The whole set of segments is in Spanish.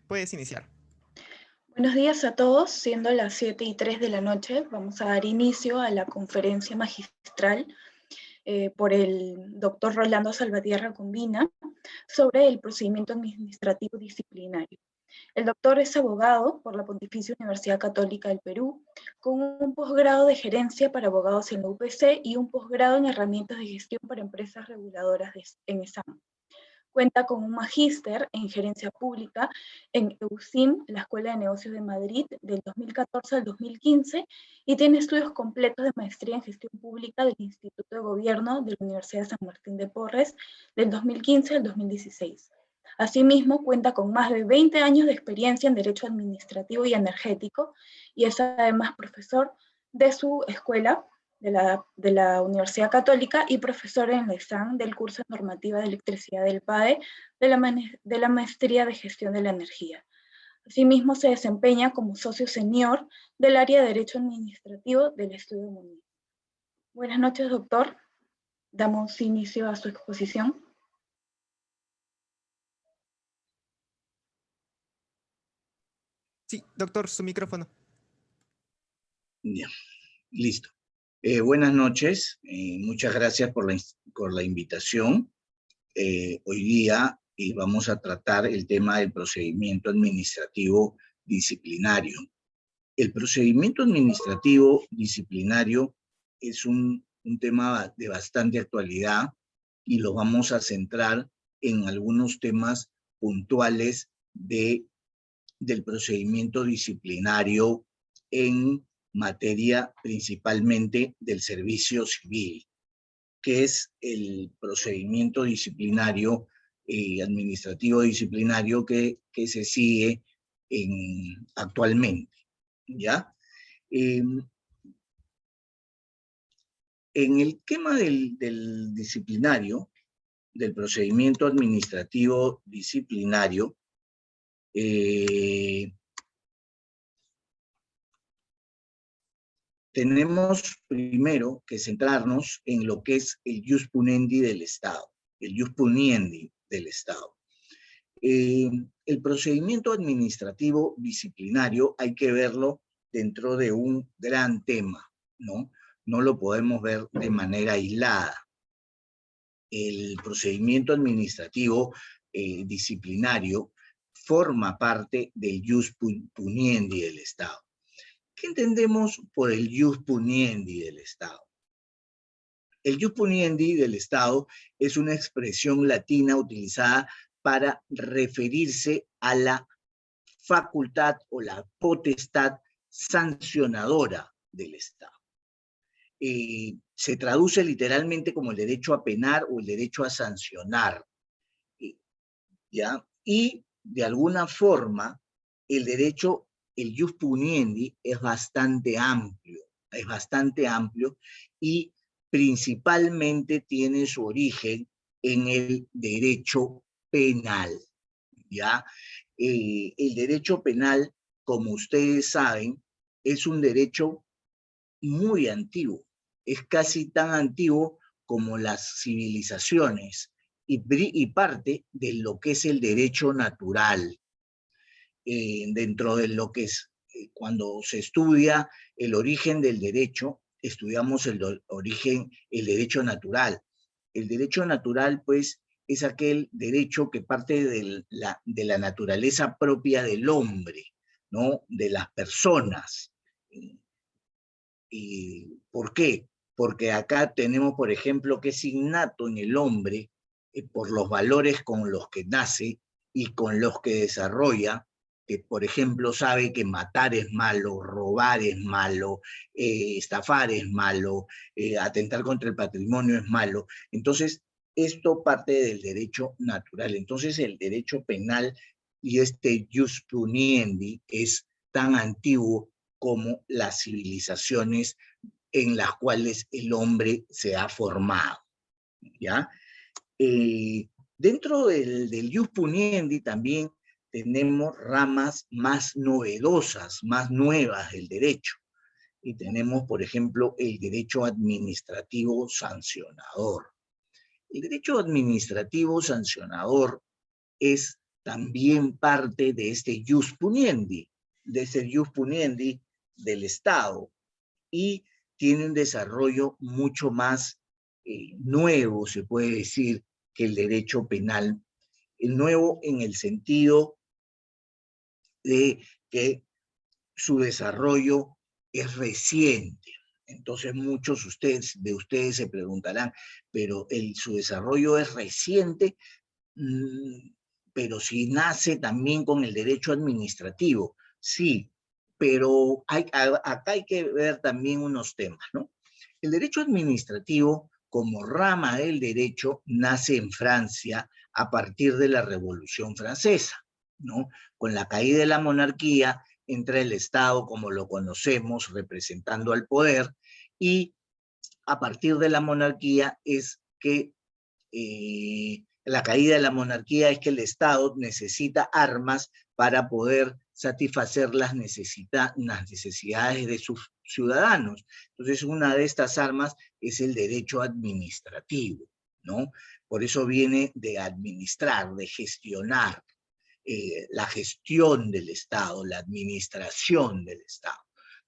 Puedes iniciar. Buenos días a todos, siendo las 7:03 de la noche, vamos a dar inicio a la conferencia magistral por el doctor Rolando Salvatierra Combina sobre el procedimiento administrativo disciplinario. El doctor es abogado por la Pontificia Universidad Católica del Perú, con un posgrado de gerencia para abogados en la UPC y un posgrado en herramientas de gestión para empresas reguladoras en ESAM. Cuenta con un magíster en gerencia pública en EUSIM, la Escuela de Negocios de Madrid, del 2014 al 2015, y tiene estudios completos de maestría en gestión pública del Instituto de Gobierno de la Universidad de San Martín de Porres, del 2015 al 2016. Asimismo, cuenta con más de 20 años de experiencia en Derecho Administrativo y Energético, y es además profesor de su escuela, de la Universidad Católica, y profesor en la ESAM del curso de Normativa de Electricidad del PAE de la Maestría de Gestión de la Energía. Asimismo, se desempeña como socio senior del área de Derecho Administrativo del Estudio Mundial. Buenas noches, doctor. Damos inicio a su exposición. Sí, doctor, su micrófono. Ya, listo. Buenas noches, muchas gracias por la invitación. Hoy día vamos a tratar el tema del procedimiento administrativo disciplinario. El procedimiento administrativo disciplinario es un tema de bastante actualidad y lo vamos a centrar en algunos temas puntuales del procedimiento disciplinario en materia principalmente del servicio civil, que es el procedimiento disciplinario, administrativo disciplinario que se sigue actualmente, ¿ya? En el tema del disciplinario, del procedimiento administrativo disciplinario, tenemos primero que centrarnos en lo que es el jus puniendi del Estado, el jus puniendi del Estado. El procedimiento administrativo disciplinario hay que verlo dentro de un gran tema, ¿no? No lo podemos ver de manera aislada. El procedimiento administrativo disciplinario forma parte del jus puniendi del Estado. ¿Qué entendemos por el jus puniendi del Estado? El jus puniendi del Estado es una expresión latina utilizada para referirse a la facultad o la potestad sancionadora del Estado. Se traduce literalmente como el derecho a penar o el derecho a sancionar, ¿ya? Y de alguna forma el jus puniendi es bastante amplio y principalmente tiene su origen en el derecho penal, ¿ya? El derecho penal, como ustedes saben, es un derecho muy antiguo, es casi tan antiguo como las civilizaciones y parte de lo que es el derecho natural. Dentro de lo que es, cuando se estudia el origen del derecho, estudiamos el derecho natural. El derecho natural, pues, es aquel derecho que parte de la naturaleza propia del hombre, ¿no? De las personas. ¿Por qué? Porque acá tenemos, por ejemplo, que es innato en el hombre, por los valores con los que nace y con los que desarrolla, que por ejemplo sabe que matar es malo, robar es malo, estafar es malo, atentar contra el patrimonio es malo. Entonces, esto parte del derecho natural. Entonces, el derecho penal y este jus puniendi es tan antiguo como las civilizaciones en las cuales el hombre se ha formado, ¿ya? Dentro del jus puniendi también tenemos ramas más novedosas, más nuevas del derecho. Y tenemos, por ejemplo, el derecho administrativo sancionador. El derecho administrativo sancionador es también parte de este jus puniendi, del Estado, y tiene un desarrollo mucho más nuevo, se puede decir, que el derecho penal. El nuevo en el sentido de que su desarrollo es reciente. Entonces muchos de ustedes se preguntarán, pero su desarrollo es reciente, pero si nace también con el derecho administrativo. Sí, pero acá hay que ver también unos temas, ¿no? El derecho administrativo, como rama del derecho, nace en Francia a partir de la Revolución Francesa, ¿no? Con la caída de la monarquía, entra el Estado, como lo conocemos, representando al poder, y a partir de la monarquía es que la caída de la monarquía es que el Estado necesita armas para poder satisfacer las necesidades de sus ciudadanos. Entonces, una de estas armas es el derecho administrativo, ¿no? Por eso viene de administrar, de gestionar, la gestión del Estado, la administración del Estado,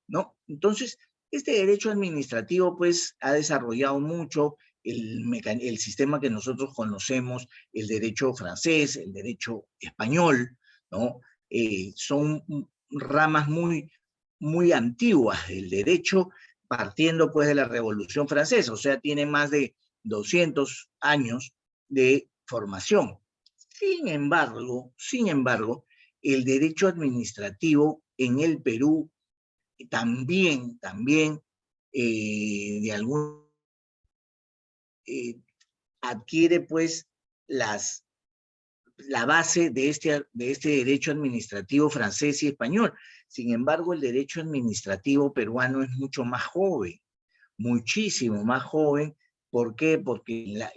¿no? Entonces, este derecho administrativo, pues, ha desarrollado mucho el sistema que nosotros conocemos, el derecho francés, el derecho español, ¿no? Son ramas muy antiguas del derecho, partiendo, pues, de la Revolución Francesa, o sea, tiene más de 200 años de formación. Sin embargo, el derecho administrativo en el Perú también de algún adquiere pues la base de este derecho administrativo francés y español. Sin embargo, el derecho administrativo peruano es mucho más joven, muchísimo más joven. ¿Por qué? Porque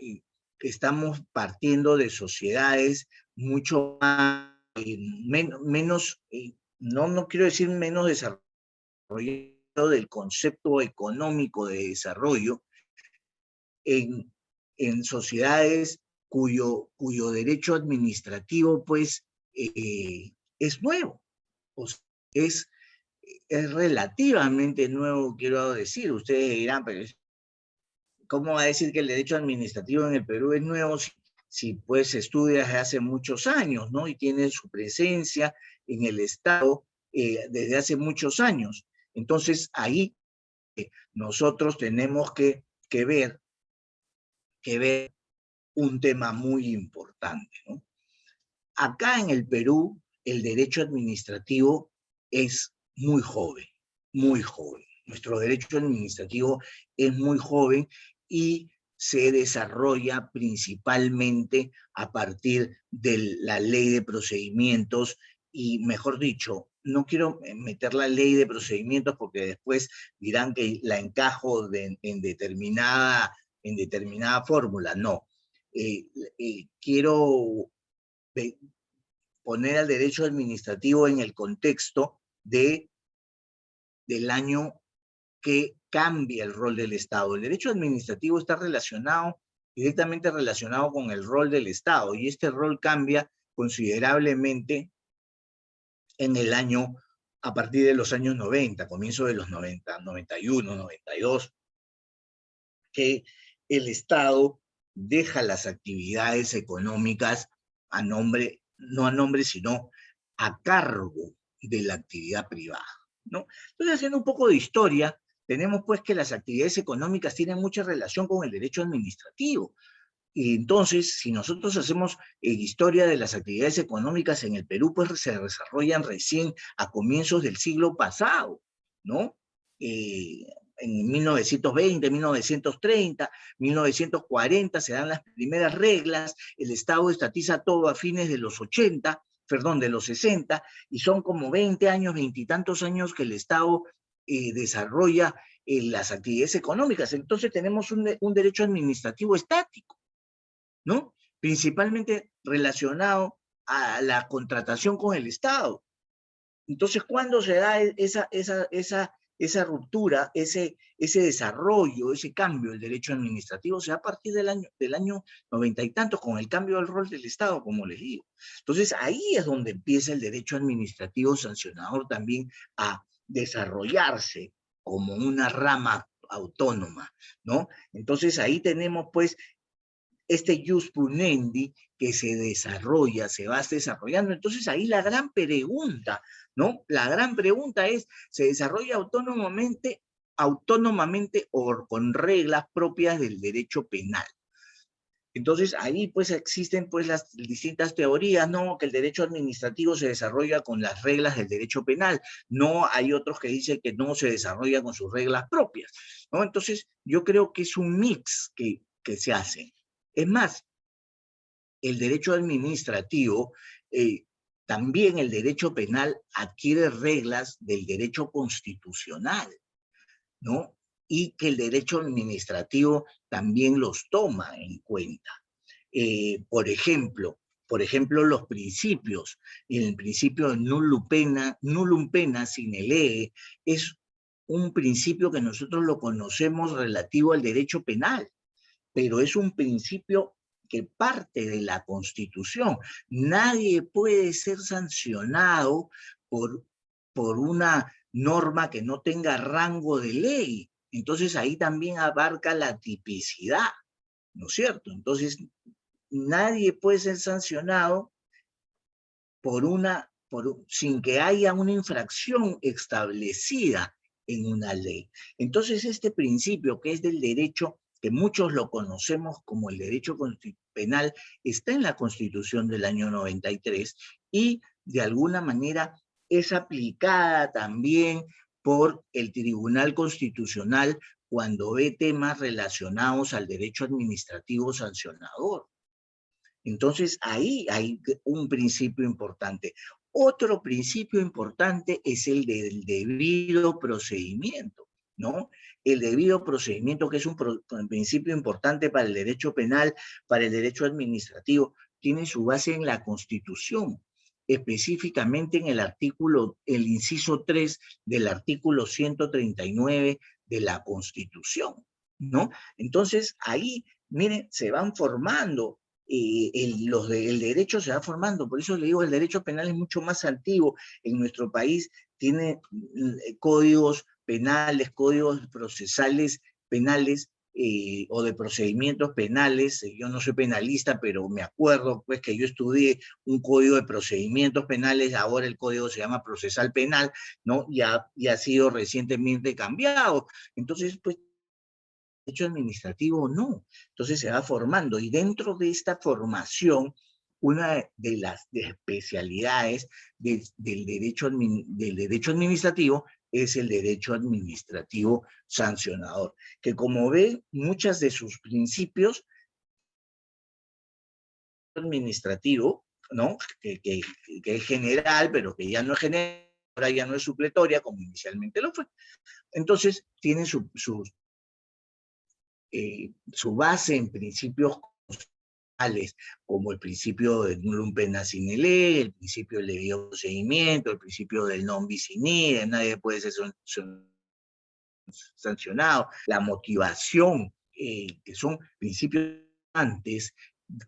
estamos partiendo de sociedades mucho más, menos, no quiero decir menos desarrollado del concepto económico de desarrollo, en sociedades cuyo derecho administrativo pues es nuevo, o sea, es relativamente nuevo, quiero decir. Ustedes dirán, pero ¿cómo va a decir que el derecho administrativo en el Perú es nuevo si pues se estudia desde hace muchos años, ¿no? Y tiene su presencia en el Estado desde hace muchos años. Entonces ahí nosotros tenemos que ver un tema muy importante, ¿no? Acá en el Perú, el derecho administrativo es muy joven, muy joven. Nuestro derecho administrativo es muy joven y se desarrolla principalmente a partir de la ley de procedimientos y, mejor dicho, no quiero meter la ley de procedimientos porque después dirán que la encajo en determinada fórmula. No. Quiero poner al derecho administrativo en el contexto del año que cambia el rol del Estado. El derecho administrativo está directamente relacionado con el rol del Estado, y este rol cambia considerablemente a partir de los años 90, comienzo de los 90, 91, 92, que el Estado deja las actividades económicas sino a cargo de la actividad privada, ¿no? Entonces, haciendo un poco de historia, tenemos pues que las actividades económicas tienen mucha relación con el derecho administrativo. Y entonces, si nosotros hacemos historia de las actividades económicas en el Perú, pues se desarrollan recién a comienzos del siglo pasado, ¿no? En 1920, 1930, 1940 se dan las primeras reglas, el Estado estatiza todo a fines de los 80, perdón, de los 60, y son como 20 años, 20 y tantos años que el Estado desarrolla las actividades económicas. Entonces tenemos un derecho administrativo estático, ¿no? Principalmente relacionado a la contratación con el Estado. Entonces, ¿cuándo se da esa ruptura, ese desarrollo, ese cambio del derecho administrativo se da a partir del año 90 y tantos, con el cambio del rol del Estado, como les digo. Entonces, ahí es donde empieza el derecho administrativo sancionador también a desarrollarse como una rama autónoma, ¿no? Entonces, ahí tenemos, pues, este jus punendi que se desarrolla, se va desarrollando. Entonces ahí la gran pregunta, ¿no? La gran pregunta es, ¿se desarrolla autónomamente o con reglas propias del derecho penal? Entonces ahí pues existen pues las distintas teorías, ¿no? Que el derecho administrativo se desarrolla con las reglas del derecho penal. No, hay otros que dicen que no se desarrolla con sus reglas propias, ¿no? Entonces yo creo que es un mix que se hace. Es más, el derecho administrativo, también el derecho penal adquiere reglas del derecho constitucional, ¿no? Y que el derecho administrativo también los toma en cuenta. Por ejemplo, los principios. El principio de nullum pena sine lege es un principio que nosotros lo conocemos relativo al derecho penal, pero es un principio que parte de la Constitución. Nadie puede ser sancionado por una norma que no tenga rango de ley. Entonces ahí también abarca la tipicidad, ¿no es cierto? Entonces nadie puede ser sancionado sin que haya una infracción establecida en una ley. Entonces este principio que es del derecho, que muchos lo conocemos como el derecho penal, está en la Constitución del año 93 y de alguna manera es aplicada también por el Tribunal Constitucional cuando ve temas relacionados al derecho administrativo sancionador. Entonces, ahí hay un principio importante. Otro principio importante es el del debido procedimiento, ¿no? El debido procedimiento, que es un principio importante para el derecho penal, para el derecho administrativo, tiene su base en la Constitución, específicamente en el inciso 3 del artículo 139 de la Constitución, ¿no? Entonces, ahí, miren, se van formando el derecho se va formando, por eso le digo, el derecho penal es mucho más antiguo. En nuestro país tiene códigos penales, códigos procesales penales o de procedimientos penales. Yo no soy penalista, pero me acuerdo pues que yo estudié un código de procedimientos penales, ahora el código se llama procesal penal, ¿no? Y ha sido recientemente cambiado. Entonces, pues, derecho administrativo no. Entonces se va formando y dentro de esta formación, una de las especialidades del derecho administrativo es el derecho administrativo sancionador, que como ve, muchas de sus principios administrativo, ¿no? Que es general, pero que ya no es general, ahora ya no es supletoria, como inicialmente lo fue. Entonces, tiene su base en principios constitucionales, como el principio de nullum pena sine lege, el principio del debido procedimiento, el principio del non bis in idem, nadie puede ser sancionado, la motivación, que son principios antes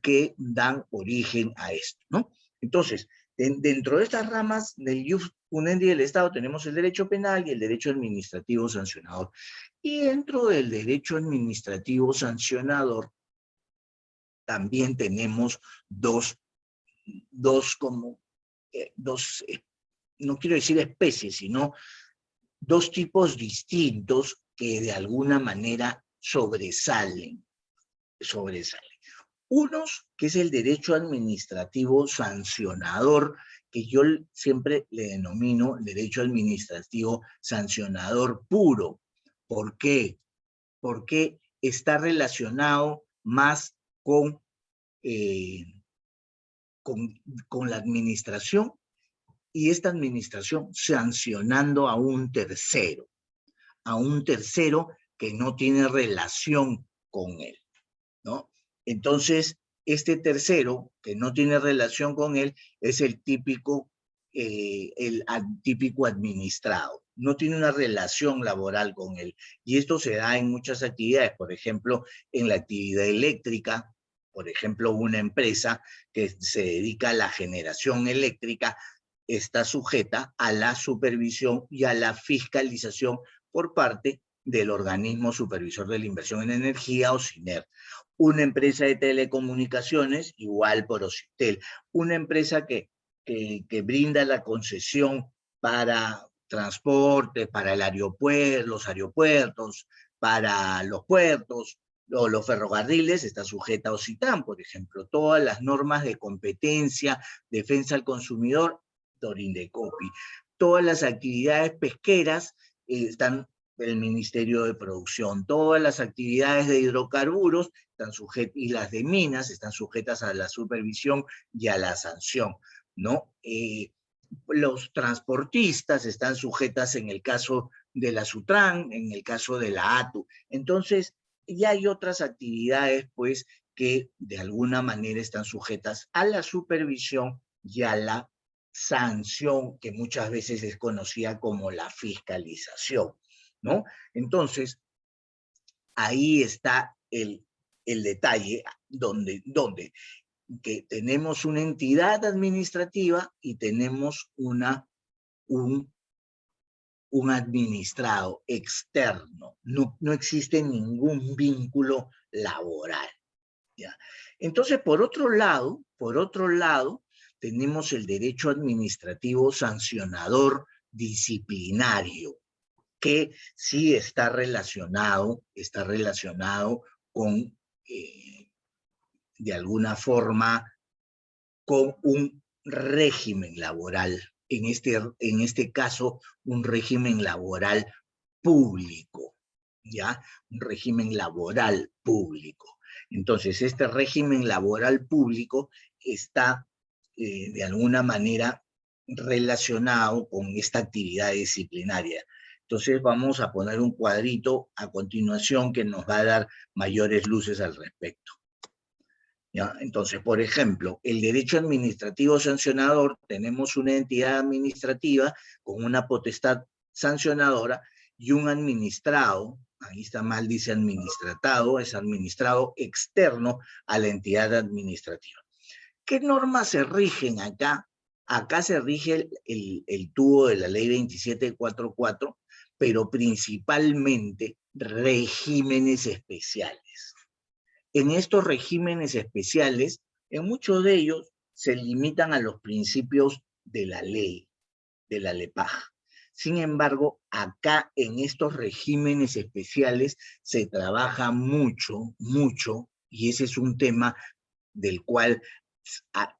que dan origen a esto, ¿no? Entonces, dentro de estas ramas del jus punendi del Estado tenemos el derecho penal y el derecho administrativo sancionador. Y dentro del derecho administrativo sancionador también tenemos dos no quiero decir especies, sino dos tipos distintos que de alguna manera sobresalen. Unos, que es el derecho administrativo sancionador, que yo siempre le denomino derecho administrativo sancionador puro. ¿Por qué? Porque está relacionado más con la administración y esta administración sancionando a un tercero que no tiene relación con él, ¿no? Entonces, este tercero que no tiene relación con él es el típico el típico administrado, no tiene una relación laboral con él. Y esto se da en muchas actividades, por ejemplo, en la actividad eléctrica, por ejemplo, una empresa que se dedica a la generación eléctrica está sujeta a la supervisión y a la fiscalización por parte del organismo supervisor de la inversión en energía o SINER. Una empresa de telecomunicaciones, igual por OCITEL. Una empresa que brinda la concesión para transporte, para el aeropuerto, los aeropuertos, para los puertos, o los ferrocarriles, está sujeta a OCITAN, por ejemplo. Todas las normas de competencia, defensa al consumidor, Torindecopi. Todas las actividades pesqueras están el Ministerio de Producción. Todas las actividades de hidrocarburos están sujetas, y las de minas están sujetas a la supervisión y a la sanción, ¿no? Los transportistas están sujetas en el caso de la SUTRAN, en el caso de la ATU. Entonces, ya hay otras actividades, pues, que de alguna manera están sujetas a la supervisión y a la sanción, que muchas veces es conocida como la fiscalización, ¿no? Entonces, ahí está el detalle donde que tenemos una entidad administrativa y tenemos un administrado externo. No existe ningún vínculo laboral, ¿ya? Entonces, por otro lado, tenemos el derecho administrativo sancionador disciplinario, que sí está relacionado con, de alguna forma, con un régimen laboral, en este caso, un régimen laboral público, ¿ya? Un régimen laboral público. Entonces, este régimen laboral público está, de alguna manera, relacionado con esta actividad disciplinaria. Entonces, vamos a poner un cuadrito a continuación que nos va a dar mayores luces al respecto, ¿ya? Entonces, por ejemplo, el derecho administrativo sancionador, tenemos una entidad administrativa con una potestad sancionadora y un administrado, ahí está mal, dice administratado, es administrado externo a la entidad administrativa. ¿Qué normas se rigen acá? Acá se rige el tubo de la ley 2744, pero principalmente regímenes especiales. En estos regímenes especiales, en muchos de ellos se limitan a los principios de la ley, de la LEPAJ. Sin embargo, acá en estos regímenes especiales se trabaja mucho, y ese es un tema del cual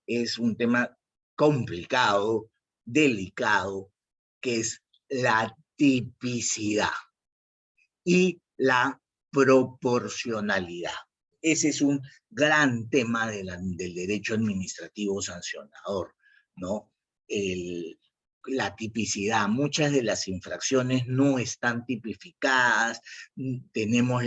es un tema complicado, delicado, que es la tipicidad y la proporcionalidad. Ese es un gran tema del derecho administrativo sancionador, ¿no? La tipicidad. Muchas de las infracciones no están tipificadas, tenemos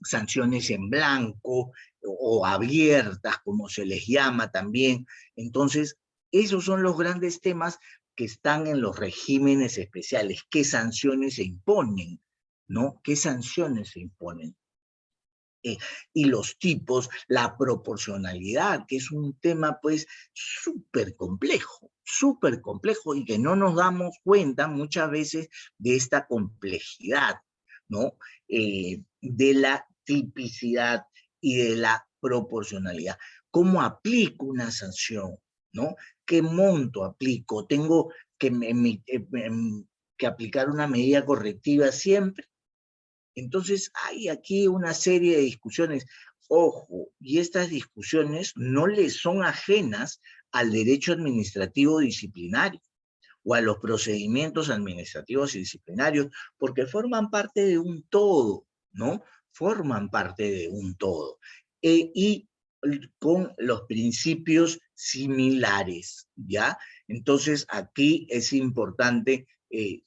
sanciones en blanco o abiertas, como se les llama también. Entonces, esos son los grandes temas que están en los regímenes especiales. ¿Qué sanciones se imponen? ¿No? ¿Qué sanciones se imponen? Y los tipos, la proporcionalidad, que es un tema pues súper complejo y que no nos damos cuenta muchas veces de esta complejidad, ¿no? De la tipicidad y de la proporcionalidad. ¿Cómo aplico una sanción? ¿No? ¿Qué monto aplico? ¿Tengo que aplicar una medida correctiva siempre? Entonces hay aquí una serie de discusiones. Ojo, y estas discusiones no le son ajenas al derecho administrativo disciplinario o a los procedimientos administrativos y disciplinarios, porque forman parte de un todo, ¿no? Forman parte de un todo. Y con los principios similares, ¿ya? Entonces aquí es importante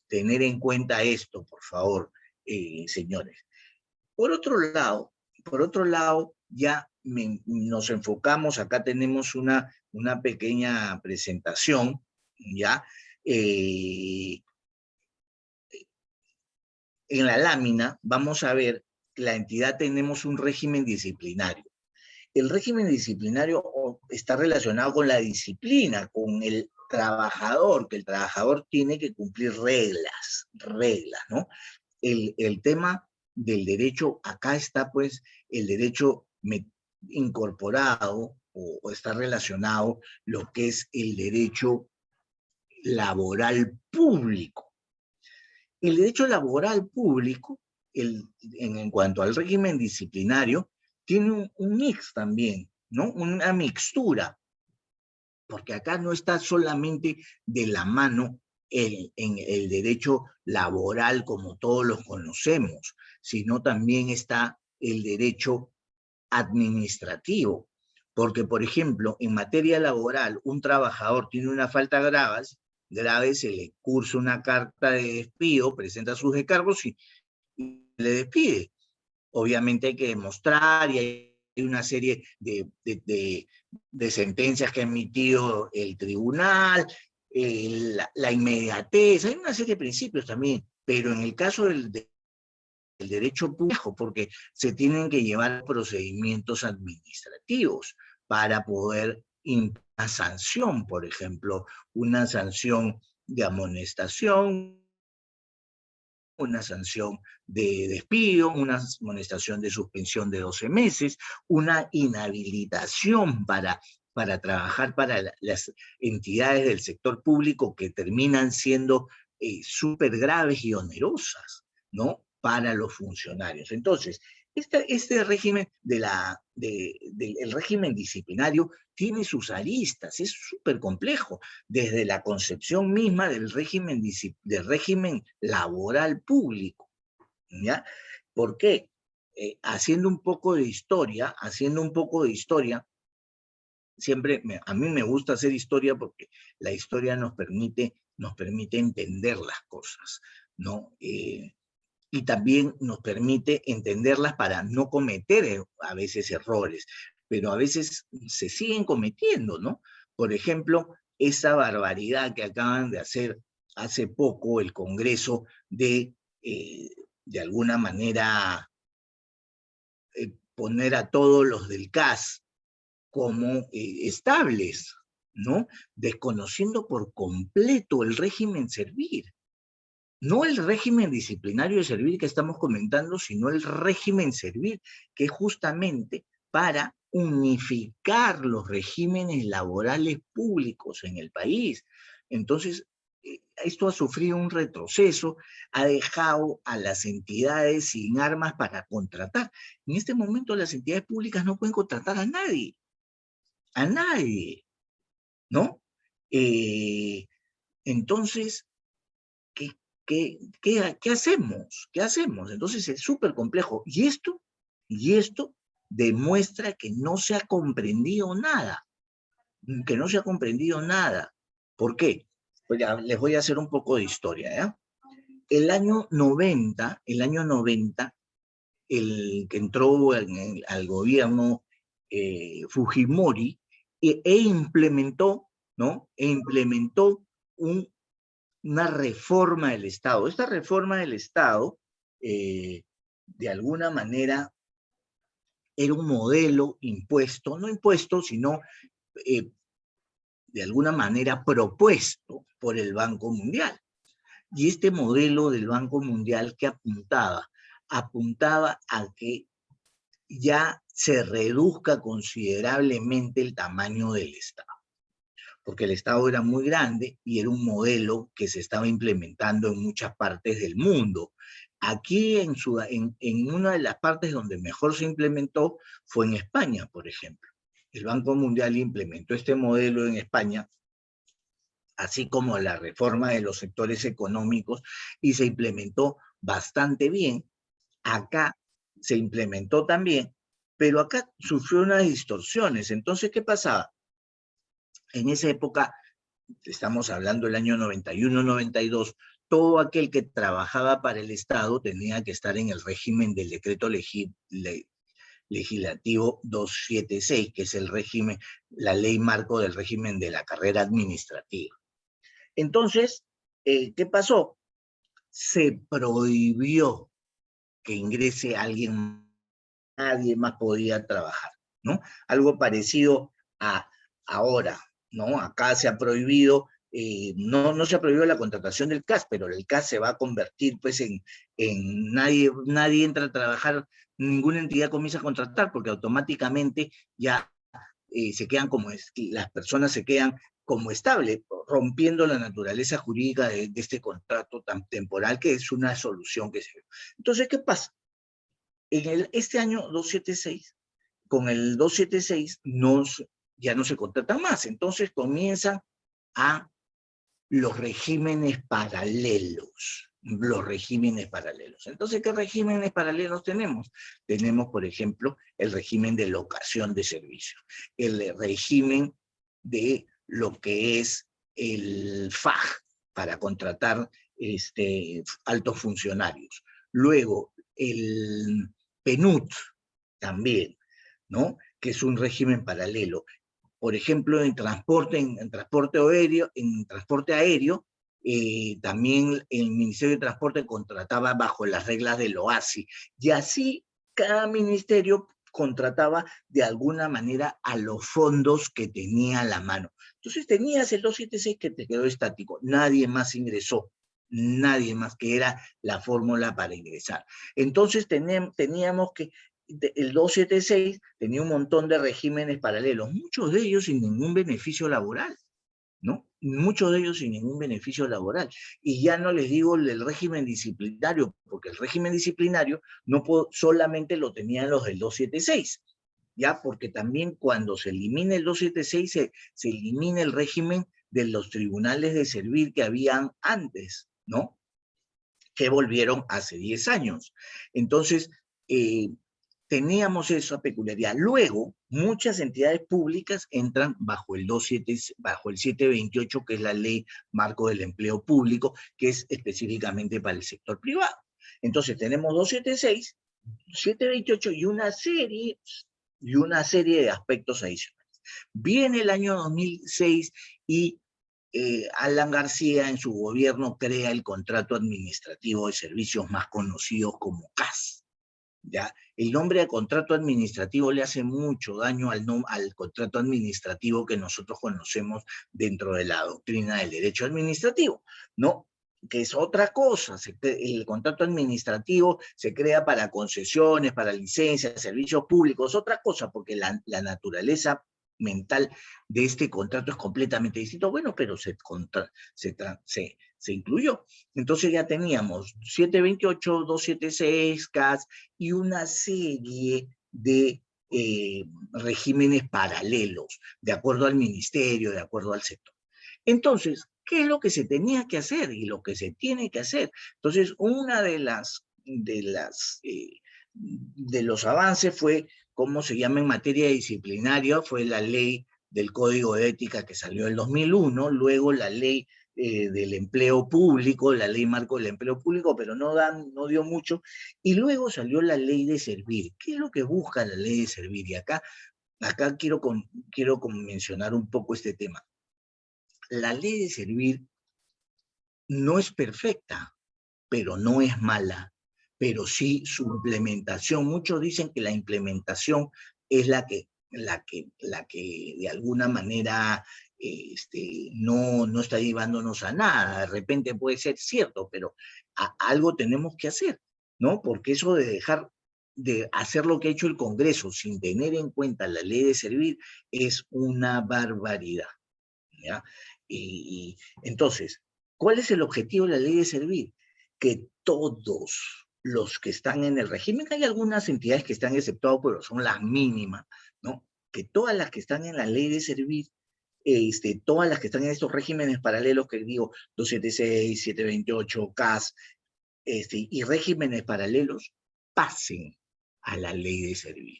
tener en cuenta esto, por favor. Señores. Por otro lado, ya nos enfocamos, acá tenemos una pequeña presentación, ¿ya? En la lámina vamos a ver que la entidad tenemos un régimen disciplinario. El régimen disciplinario está relacionado con la disciplina, con el trabajador, que el trabajador tiene que cumplir reglas, ¿no? El tema del derecho, acá está pues el derecho incorporado o está relacionado lo que es el derecho laboral público. El derecho laboral público, en cuanto al régimen disciplinario, tiene un mix también, ¿no? Una mixtura, porque acá no está solamente de la mano en el derecho laboral como todos los conocemos, sino también está el derecho administrativo. Porque, por ejemplo, en materia laboral, un trabajador tiene una falta grave, se le cursa una carta de despido, presenta sus descargos y le despide. Obviamente hay que demostrar y hay una serie de sentencias que ha emitido el tribunal, la inmediatez, hay una serie de principios también, pero en el caso del derecho público, porque se tienen que llevar procedimientos administrativos para poder imponer una sanción, por ejemplo, una sanción de amonestación, una sanción de despido, una amonestación de suspensión de 12 meses, una inhabilitación para trabajar para las entidades del sector público que terminan siendo súper graves y onerosas, ¿no? Para los funcionarios. Entonces, este régimen el régimen disciplinario tiene sus aristas, es súper complejo, desde la concepción misma del régimen laboral público, ¿ya? ¿Por qué? Haciendo un poco de historia, siempre a mí me gusta hacer historia porque la historia nos permite entender las cosas, ¿no? Y también nos permite entenderlas para no cometer a veces errores, pero a veces se siguen cometiendo, ¿no? Por ejemplo, esa barbaridad que acaban de hacer hace poco el Congreso de alguna manera, poner a todos los del CAS como estables, ¿no? Desconociendo por completo el régimen servir. No el régimen disciplinario de servir que estamos comentando, sino el régimen servir, que es justamente para unificar los regímenes laborales públicos en el país. Entonces, esto ha sufrido un retroceso, ha dejado a las entidades sin armas para contratar. En este momento las entidades públicas no pueden contratar a nadie, ¿no? Entonces, ¿qué hacemos? ¿Qué hacemos? Entonces es súper complejo. Y esto demuestra que no se ha comprendido nada. ¿Por qué? Pues ya les voy a hacer un poco de historia, ¿ya? El año 90, el que entró al gobierno Fujimori, implementó, ¿no? Una reforma del Estado. Esta reforma del Estado, de alguna manera, era un modelo impuesto, no impuesto, sino de alguna manera propuesto por el Banco Mundial. Y este modelo del Banco Mundial que apuntaba a que ya se reduzca considerablemente el tamaño del Estado, porque el Estado era muy grande y era un modelo que se estaba implementando en muchas partes del mundo. Aquí en una de las partes donde mejor se implementó fue en España, por ejemplo. El Banco Mundial implementó este modelo en España, así como la reforma de los sectores económicos, y se implementó bastante bien. Acá se implementó también, pero acá sufrió unas distorsiones. Entonces, ¿qué pasaba? En esa época, estamos hablando del año 91, 92, todo aquel que trabajaba para el Estado tenía que estar en el régimen del decreto legislativo 276, que es la ley marco del régimen de la carrera administrativa. Entonces, ¿qué pasó? Se prohibió que ingrese alguien, nadie más podía trabajar, ¿no? Algo parecido a ahora, ¿no? Acá se ha prohibido, no se ha prohibido la contratación del CAS, pero el CAS se va a convertir pues en nadie entra a trabajar, ninguna entidad comienza a contratar, porque automáticamente ya se quedan las personas se quedan como estable, rompiendo la naturaleza jurídica de este contrato tan temporal, que es una solución que se dio. Entonces, ¿qué pasa? Este año 276, con el 276 ya no se contratan más, entonces comienzan a los regímenes paralelos. Los regímenes paralelos. Entonces, ¿qué regímenes paralelos tenemos? Tenemos, por ejemplo, el régimen de locación de servicios, el régimen de lo que es el FAJ para contratar altos funcionarios. Luego, el PNUD también, ¿no? Que es un régimen paralelo. Por ejemplo, en transporte aéreo, también el Ministerio de Transporte contrataba bajo las reglas del OASI, y así cada ministerio contrataba de alguna manera a los fondos que tenía a la mano. Entonces tenías el 276 que te quedó estático, nadie más ingresó, nadie más, que era la fórmula para ingresar. Entonces teníamos que el 276 tenía un montón de regímenes paralelos, muchos de ellos sin ningún beneficio laboral, ¿no? Muchos de ellos sin ningún beneficio laboral. Y ya no les digo el régimen disciplinario, porque el régimen disciplinario solamente lo tenían los del 276, ¿ya? Porque también cuando se elimina el 276 se elimina el régimen de los tribunales de servir que habían antes, ¿no? Que volvieron hace 10 años. Entonces, teníamos esa peculiaridad. Luego, muchas entidades públicas entran bajo el 728, que es la ley marco del empleo público, que es específicamente para el sector privado. Entonces, tenemos 276, 728 y una serie de aspectos adicionales. Viene el año 2006 y Alan García en su gobierno crea el contrato administrativo de servicios más conocido como CAS. ¿Ya? El nombre de contrato administrativo le hace mucho daño al contrato administrativo que nosotros conocemos dentro de la doctrina del derecho administrativo, ¿no? Que es otra cosa. El contrato administrativo se crea para concesiones, para licencias, servicios públicos, otra cosa, porque la naturaleza mental de este contrato es completamente distinto. Bueno, pero se incluyó. Entonces ya teníamos 728, 276, CAS y una serie de regímenes paralelos, de acuerdo al ministerio, de acuerdo al sector. Entonces, ¿qué es lo que se tenía que hacer y lo que se tiene que hacer? Entonces, una de los avances fue, ¿cómo se llama en materia disciplinaria? Fue la ley del Código de Ética que salió en el 2001, luego la ley del empleo público, la ley marco del empleo público, pero no dio mucho, y luego salió la ley de servir. ¿Qué es lo que busca la ley de servir? Y acá quiero mencionar un poco este tema. La ley de servir no es perfecta, pero no es mala, pero sí su implementación. Muchos dicen que la implementación es la que de alguna manera no está llevándonos a nada. De repente puede ser cierto, pero algo tenemos que hacer, ¿no? Porque eso de dejar de hacer lo que ha hecho el Congreso sin tener en cuenta la ley de servir es una barbaridad, ¿ya? Y entonces, ¿cuál es el objetivo de la ley de servir? Que todos los que están en el régimen, hay algunas entidades que están exceptuadas, pero son las mínimas, ¿no? Que todas las que están en la ley de servir, todas las que están en estos regímenes paralelos que digo, 276, 728, CAS, y regímenes paralelos, pasen a la ley de servir.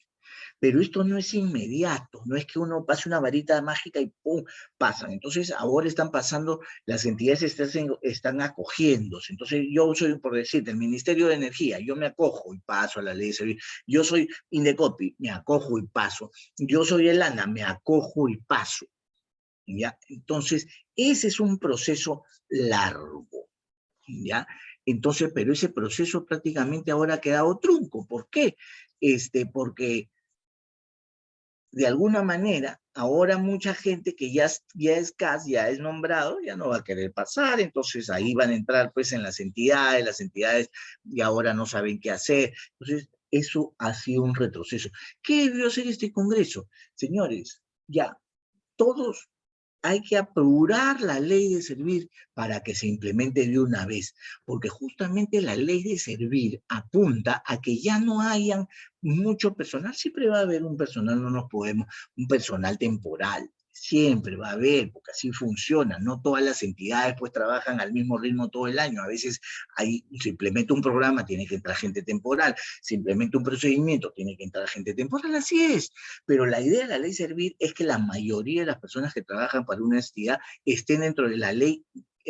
Pero esto no es inmediato, no es que uno pase una varita mágica y ¡pum! Pasan. Entonces ahora están pasando, las entidades están acogiéndose. Entonces yo soy, por decirte, el Ministerio de Energía, yo me acojo y paso a la ley de servicio. Yo soy Indecopi, me acojo y paso. Yo soy el ANA, me acojo y paso, ¿ya? Entonces, ese es un proceso largo, ¿ya? Entonces, pero ese proceso prácticamente ahora ha quedado trunco. ¿Por qué? Porque de alguna manera, ahora mucha gente que ya es CAS, ya es nombrado, ya no va a querer pasar, entonces ahí van a entrar pues en las entidades y ahora no saben qué hacer. Entonces, eso ha sido un retroceso. ¿Qué debió hacer este Congreso? Señores, ya, todos hay que apurar la ley de servir para que se implemente de una vez, porque justamente la ley de servir apunta a que ya no hayan mucho personal, siempre va a haber un personal, no nos podemos, un personal temporal, siempre va a haber, porque así funciona, no todas las entidades pues trabajan al mismo ritmo todo el año, a veces hay, se implementa un programa, tiene que entrar gente temporal, se implementa un procedimiento, tiene que entrar gente temporal, así es, pero la idea de la ley servir es que la mayoría de las personas que trabajan para una entidad estén dentro de la ley,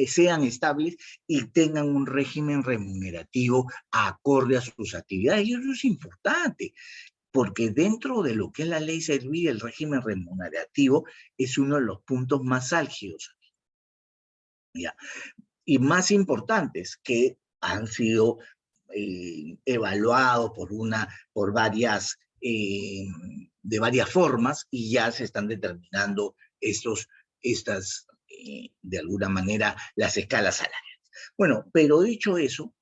sean estables y tengan un régimen remunerativo acorde a sus actividades. Y eso es importante, porque dentro de lo que es la ley servir, el régimen remunerativo es uno de los puntos más álgidos, ¿ya? Y más importantes que han sido evaluados por varias, de varias formas y ya se están determinando de alguna manera, las escalas salariales. Bueno, pero dicho eso,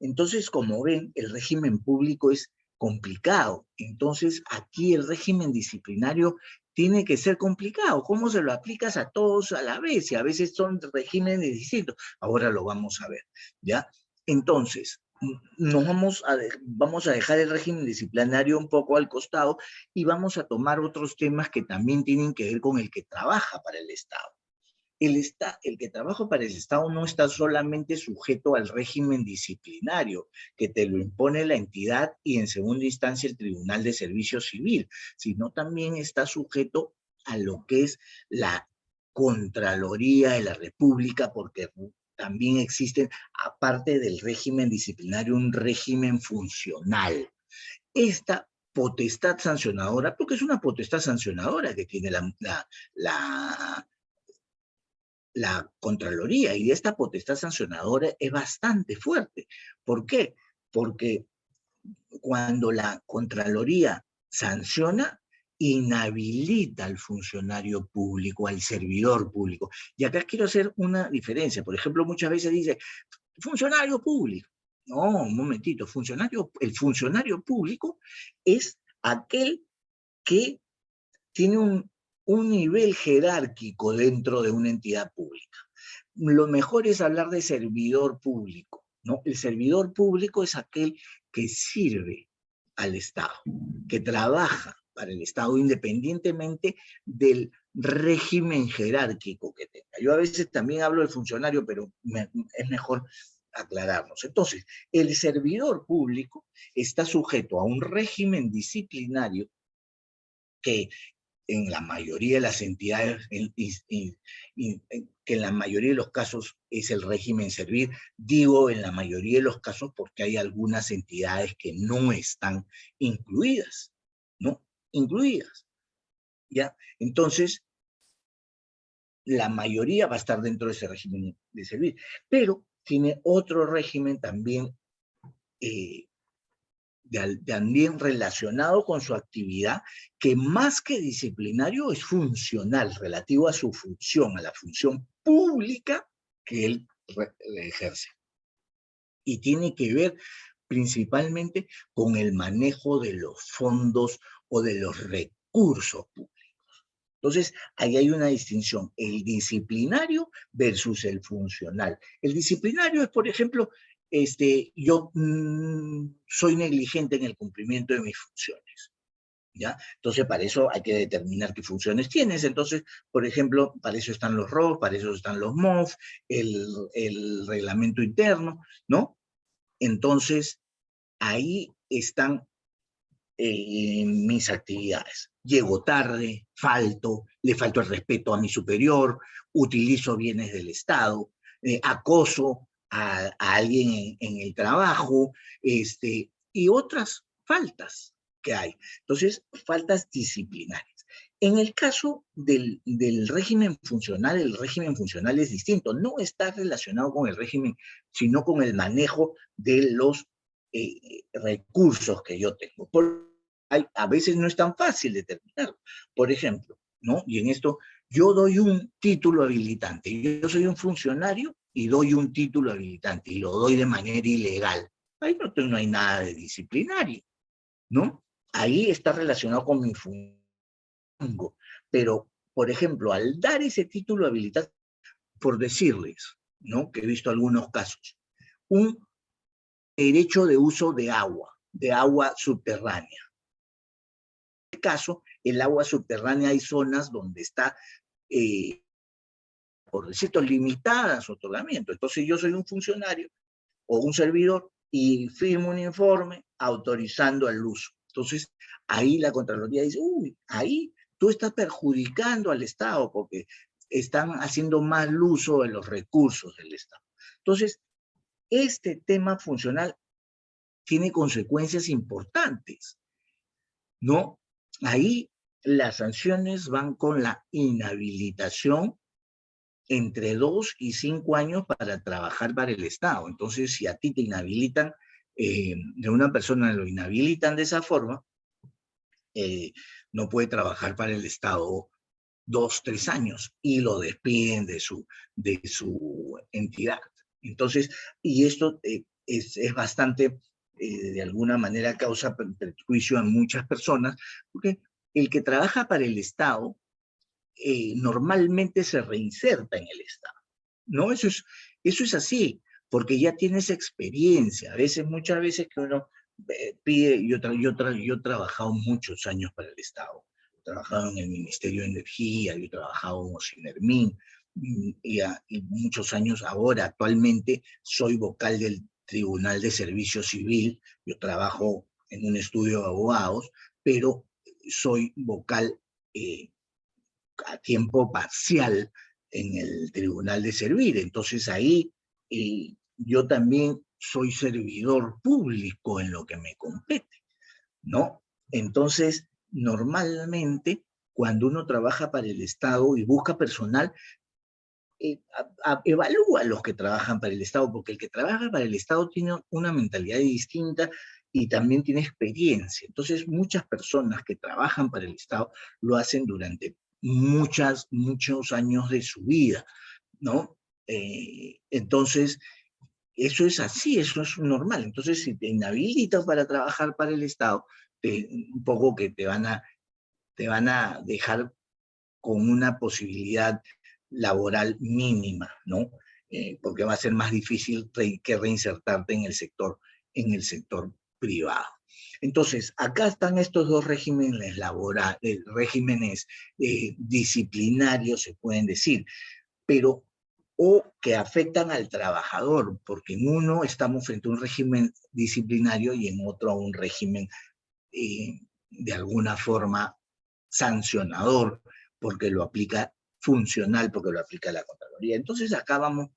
entonces, como ven, el régimen público es complicado. Entonces, aquí el régimen disciplinario tiene que ser complicado. ¿Cómo se lo aplicas a todos a la vez? Y a veces son regímenes distintos. Ahora lo vamos a ver, ¿ya? Entonces, vamos a dejar el régimen disciplinario un poco al costado y vamos a tomar otros temas que también tienen que ver con el que trabaja para el Estado. El que trabaja para el Estado no está solamente sujeto al régimen disciplinario que te lo impone la entidad y en segunda instancia el Tribunal de Servicio Civil, sino también está sujeto a lo que es la Contraloría de la República, porque también existen, aparte del régimen disciplinario, un régimen funcional. Esta potestad sancionadora, porque es una potestad sancionadora que tiene la Contraloría, y esta potestad sancionadora es bastante fuerte. ¿Por qué? Porque cuando la Contraloría sanciona, inhabilita al funcionario público, al servidor público. Y acá quiero hacer una diferencia. Por ejemplo, muchas veces dice, funcionario público. No, un momentito, el funcionario público es aquel que tiene un nivel jerárquico dentro de una entidad pública. Lo mejor es hablar de servidor público, ¿no? El servidor público es aquel que sirve al Estado, que trabaja para el Estado independientemente del régimen jerárquico que tenga. Yo a veces también hablo del funcionario, pero es mejor aclararnos. Entonces, el servidor público está sujeto a un régimen disciplinario que en la mayoría de las entidades, que en la mayoría de los casos es el régimen servir. Digo en la mayoría de los casos porque hay algunas entidades que no están incluidas, ¿no? Incluidas, ¿ya? Entonces, la mayoría va a estar dentro de ese régimen de servir, pero tiene otro régimen también también relacionado con su actividad, que más que disciplinario es funcional, relativo a su función, a la función pública que él ejerce. Y tiene que ver principalmente con el manejo de los fondos o de los recursos públicos. Entonces, ahí hay una distinción, el disciplinario versus el funcional. El disciplinario es, por ejemplo, yo soy negligente en el cumplimiento de mis funciones, ¿ya? Entonces, para eso hay que determinar qué funciones tienes. Entonces, por ejemplo, para eso están los ROS, para eso están los MOF, el reglamento interno, ¿no? Entonces, ahí están mis actividades. Llego tarde, le falto el respeto a mi superior, utilizo bienes del Estado, acoso a alguien en el trabajo, y otras faltas que hay. Entonces, faltas disciplinarias. En el caso del régimen funcional, el régimen funcional es distinto. No está relacionado con el régimen, sino con el manejo de los recursos que yo tengo. A veces no es tan fácil determinarlo. Por ejemplo, ¿no? Y en esto yo doy un título habilitante. Yo soy un funcionario y doy un título habilitante y lo doy de manera ilegal. Ahí no hay nada de disciplinario, ¿no? Ahí está relacionado con mi función. Pero, por ejemplo, al dar ese título habilitante, por decirles, ¿no? Que he visto algunos casos, un derecho de uso de agua subterránea. En este caso, el agua subterránea hay zonas donde está, por decirlo, limitada su otorgamiento. Entonces yo soy un funcionario o un servidor y firmo un informe autorizando el uso. Entonces, ahí la Contraloría dice, uy, ahí tú estás perjudicando al Estado porque están haciendo mal uso de los recursos del Estado. Entonces, este tema funcional tiene consecuencias importantes, ¿no? Ahí las sanciones van con la inhabilitación entre 2 y 5 años para trabajar para el Estado. Entonces, si a ti te inhabilitan, de una persona lo inhabilitan de esa forma, no puede trabajar para el Estado 2, 3 años y lo despiden de su entidad. Entonces, y esto es bastante, de alguna manera causa perjuicio a muchas personas, porque el que trabaja para el Estado normalmente se reinserta en el Estado, ¿no? Eso es así, porque ya tienes experiencia. A veces, muchas veces que uno pide, yo he trabajado muchos años para el Estado. He trabajado en el Ministerio de Energía, yo he trabajado en Ocinermin, y muchos años ahora, actualmente, soy vocal del Tribunal de Servicio Civil. Yo trabajo en un estudio de abogados, pero soy vocal a tiempo parcial en el Tribunal de Servir. Entonces ahí yo también soy servidor público en lo que me compete, ¿no? Entonces, normalmente, cuando uno trabaja para el Estado y busca personal, evalúa a los que trabajan para el Estado, porque el que trabaja para el Estado tiene una mentalidad distinta y también tiene experiencia. Entonces, muchas personas que trabajan para el Estado lo hacen durante muchos años de su vida, ¿no? Entonces, eso es así, eso es normal. Entonces, si te inhabilitas para trabajar para el Estado, un poco que te van a dejar con una posibilidad laboral mínima, ¿no? Porque va a ser más difícil que reinsertarte en el sector privado. Entonces, acá están estos dos regímenes laborales, regímenes disciplinarios, se pueden decir, pero o que afectan al trabajador, porque en uno estamos frente a un régimen disciplinario y en otro a un régimen de alguna forma sancionador, porque lo aplica funcional, porque lo aplica la Contraloría. Entonces acá vamos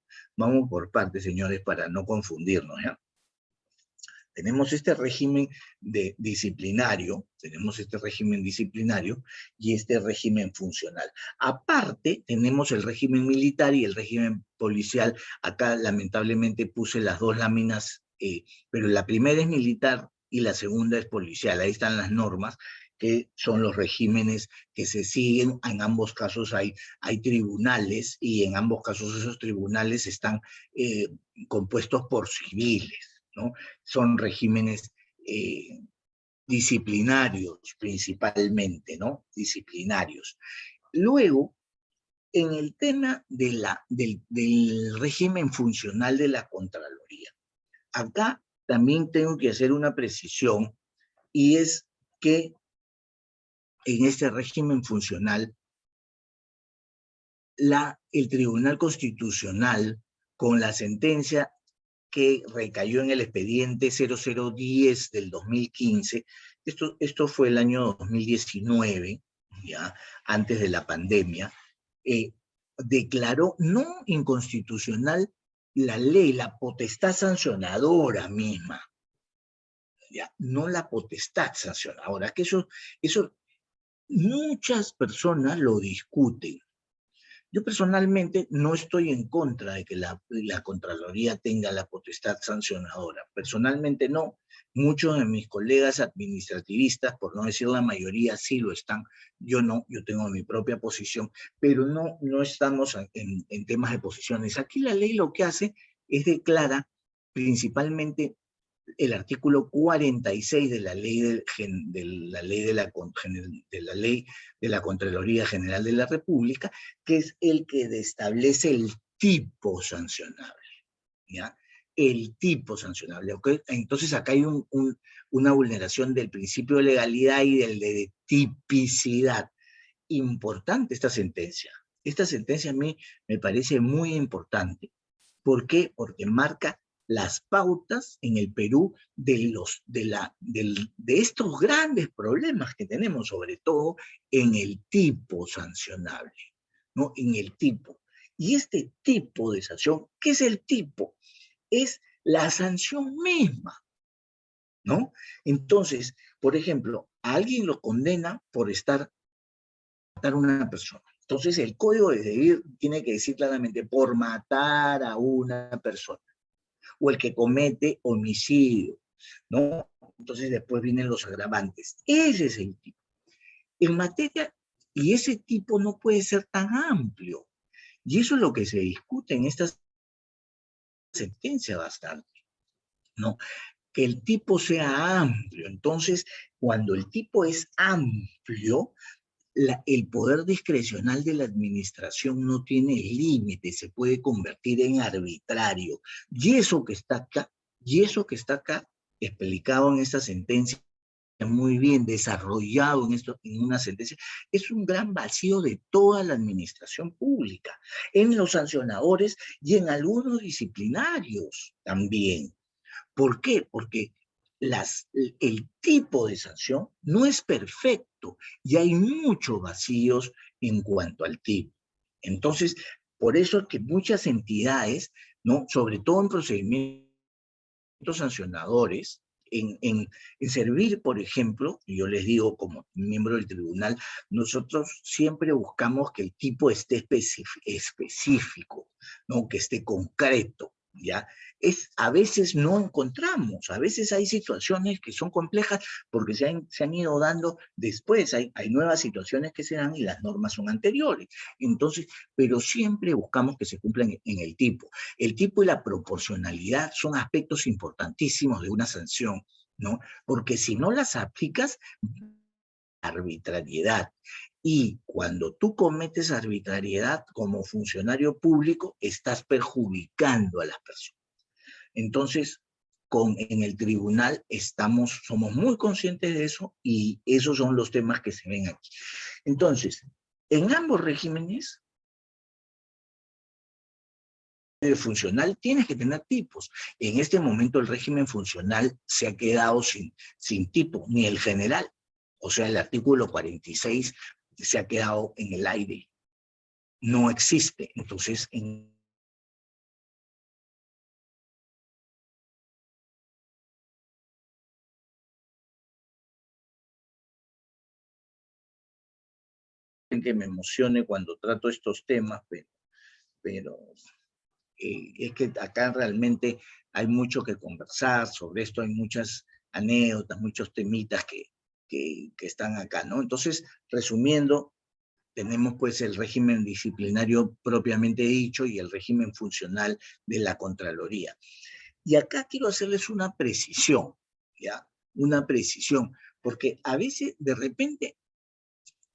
por partes, señores, para no confundirnos, ¿ya? Tenemos este régimen disciplinario y este régimen funcional. Aparte, tenemos el régimen militar y el régimen policial. Acá lamentablemente puse las dos láminas, pero la primera es militar y la segunda es policial. Ahí están las normas, que son los regímenes que se siguen. En ambos casos hay tribunales y en ambos casos esos tribunales están compuestos por civiles, ¿no? Son regímenes disciplinarios principalmente, ¿no? Disciplinarios. Luego, en el tema del régimen funcional de la Contraloría, acá también tengo que hacer una precisión, y es que en este régimen funcional, el Tribunal Constitucional, con la sentencia que recayó en el expediente 0010 del 2015, esto fue el año 2019, ya, antes de la pandemia, declaró no inconstitucional la ley, la potestad sancionadora misma, ya, no la potestad sancionadora, que eso muchas personas lo discuten. Yo personalmente no estoy en contra de que la Contraloría tenga la potestad sancionadora. Personalmente no. Muchos de mis colegas administrativistas, por no decir la mayoría, sí lo están. Yo no, yo tengo mi propia posición, pero no estamos en temas de posiciones. Aquí la ley lo que hace es declara principalmente el artículo 46 de la ley de la Contraloría General de la República, que es el que establece el tipo sancionable, ¿ya? El tipo sancionable, ¿ok? Entonces acá hay una vulneración del principio de legalidad y del de tipicidad. Importante esta sentencia. Esta sentencia a mí me parece muy importante. ¿Por qué? Porque marca las pautas en el Perú de estos grandes problemas que tenemos, sobre todo en el tipo sancionable, ¿no? En el tipo. Y este tipo de sanción, ¿qué es el tipo? Es la sanción misma, ¿no? Entonces, por ejemplo, a alguien lo condena por matar a una persona. Entonces, el código de civil tiene que decir claramente por matar a una persona, o el que comete homicidio, ¿no? Entonces después vienen los agravantes. Ese es el tipo. En materia, y ese tipo no puede ser tan amplio. Y eso es lo que se discute en esta sentencia bastante, ¿no? Que el tipo sea amplio. Entonces, cuando el tipo es amplio, el poder discrecional de la administración no tiene límite, se puede convertir en arbitrario. Y eso que está acá, explicado en esta sentencia, muy bien desarrollado en una sentencia, es un gran vacío de toda la administración pública, en los sancionadores y en algunos disciplinarios también. ¿Por qué? Porque el tipo de sanción no es perfecto y hay muchos vacíos en cuanto al tipo. Entonces, por eso es que muchas entidades, ¿no? Sobre todo en procedimientos sancionadores, en servir, por ejemplo, y yo les digo como miembro del tribunal, nosotros siempre buscamos que el tipo esté específico, ¿no? Que esté concreto, ¿ya? A veces no encontramos, a veces hay situaciones que son complejas porque se han ido dando después, hay nuevas situaciones que se dan y las normas son anteriores. Entonces, pero siempre buscamos que se cumplan en el tipo. El tipo y la proporcionalidad son aspectos importantísimos de una sanción, ¿no? Porque si no las aplicas, arbitrariedad. Y cuando tú cometes arbitrariedad como funcionario público, estás perjudicando a las personas. Entonces, en el tribunal somos muy conscientes de eso y esos son los temas que se ven aquí. Entonces, en ambos regímenes, funcional tienes que tener tipos. En este momento el régimen funcional se ha quedado sin tipo, ni el general. O sea, el artículo 46 se ha quedado en el aire. No existe. Entonces, que me emocione cuando trato estos temas, pero es que acá realmente hay mucho que conversar sobre esto, hay muchas anécdotas, muchos temitas que están acá, ¿no? Entonces, resumiendo, tenemos pues el régimen disciplinario propiamente dicho y el régimen funcional de la Contraloría. Y acá quiero hacerles una precisión, ¿ya? Una precisión, porque a veces de repente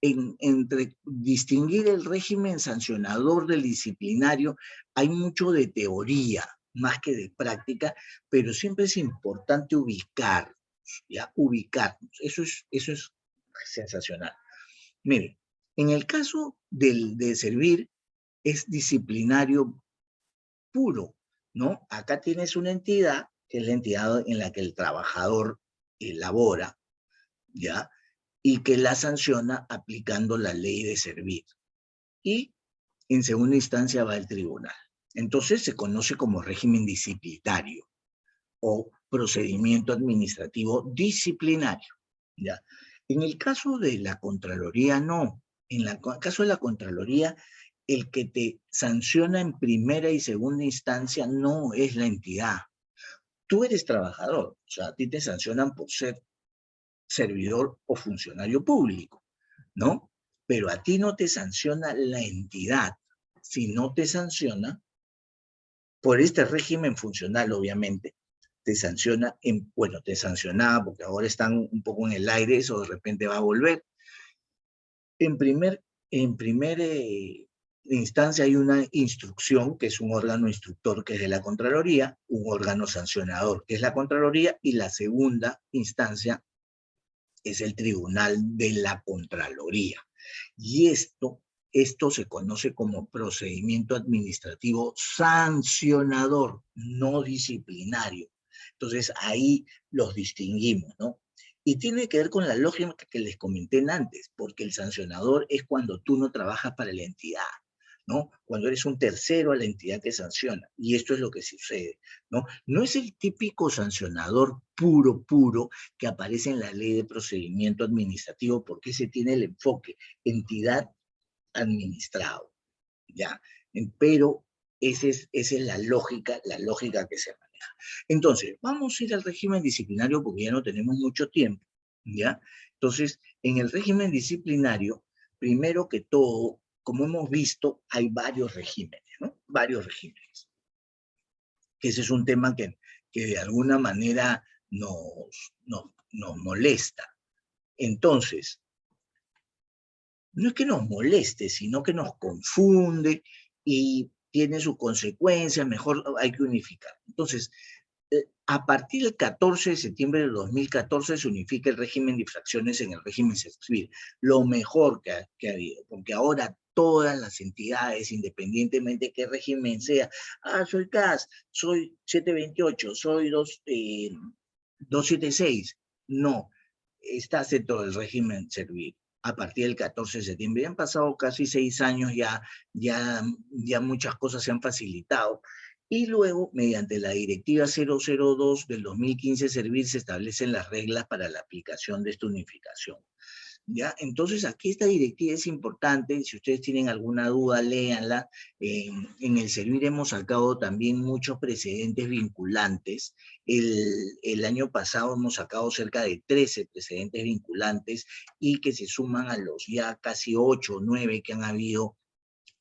entre distinguir el régimen sancionador del disciplinario, hay mucho de teoría más que de práctica, pero siempre es importante ubicarnos, ¿ya? Ubicarnos. Eso es sensacional. Miren, en el caso de servir, es disciplinario puro, ¿no? Acá tienes una entidad, que es la entidad en la que el trabajador labora, ¿ya? Y que la sanciona aplicando la ley de servir. Y en segunda instancia va el tribunal. Entonces se conoce como régimen disciplinario o procedimiento administrativo disciplinario, ¿ya? En el caso de la Contraloría, no. En el caso de la Contraloría, el que te sanciona en primera y segunda instancia no es la entidad. Tú eres trabajador, o sea, a ti te sancionan por ser servidor o funcionario público, ¿no? Pero a ti no te sanciona la entidad, sino te sanciona por este régimen funcional, obviamente, te sanciona, bueno, te sancionaba porque ahora están un poco en el aire, eso de repente va a volver. En primer instancia hay una instrucción, que es un órgano instructor, que es de la Contraloría, un órgano sancionador, que es la Contraloría, y la segunda instancia es el Tribunal de la Contraloría. Y esto se conoce como procedimiento administrativo sancionador, no disciplinario. Entonces ahí los distinguimos, ¿no? Y tiene que ver con la lógica que les comenté antes, porque el sancionador es cuando tú no trabajas para la entidad, ¿no? Cuando eres un tercero a la entidad que sanciona. Y esto es lo que sucede, ¿no? No es el típico sancionador puro que aparece en la ley de procedimiento administrativo, porque ese tiene el enfoque entidad administrado, ¿ya? Pero esa es la lógica que se maneja. Entonces, vamos a ir al régimen disciplinario porque ya no tenemos mucho tiempo, ¿ya? Entonces, en el régimen disciplinario, primero que todo, como hemos visto, hay varios regímenes, ¿no? Varios regímenes. Que ese es un tema que de alguna manera nos molesta. Entonces, no es que nos moleste, sino que nos confunde y tiene sus consecuencias, mejor hay que unificar. Entonces, a partir del 14 de septiembre de 2014 se unifica el régimen de infracciones en el régimen civil. Lo mejor que ha habido, porque ahora todas las entidades, independientemente de qué régimen sea, soy CAS, soy 728, soy 276, no, está dentro del régimen civil a partir del 14 de septiembre. Ya han pasado casi 6 años, ya muchas cosas se han facilitado. Y luego, mediante la Directiva 002 del 2015, Servir, se establecen las reglas para la aplicación de esta unificación. ¿Ya? Entonces, aquí esta directiva es importante. Si ustedes tienen alguna duda, léanla. En el Servir hemos sacado también muchos precedentes vinculantes. El año pasado hemos sacado cerca de 13 precedentes vinculantes y que se suman a los ya casi 8 o 9 que han habido.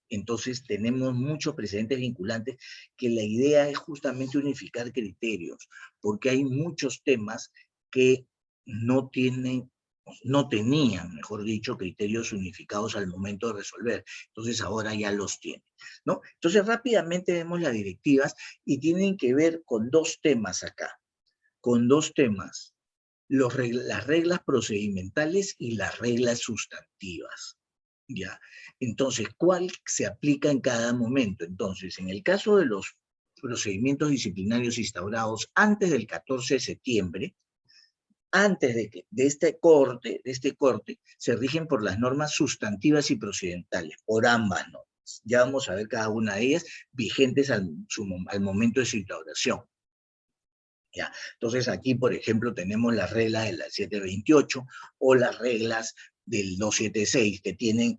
Entonces tenemos muchos precedentes vinculantes que la idea es justamente unificar criterios, porque hay muchos temas que no tenían, mejor dicho, criterios unificados al momento de resolver. Entonces ahora ya los tienen, ¿no? Entonces rápidamente vemos las directivas y tienen que ver con dos temas acá, con dos temas, las reglas procedimentales y las reglas sustantivas. Ya, entonces, ¿cuál se aplica en cada momento? Entonces, en el caso de los procedimientos disciplinarios instaurados antes del 14 de septiembre, antes de este corte, se rigen por las normas sustantivas y procedimentales, por ambas normas. Ya vamos a ver cada una de ellas vigentes al momento de su instauración. Ya. Entonces aquí, por ejemplo, tenemos las reglas de la 728 o las reglas del 276 que tienen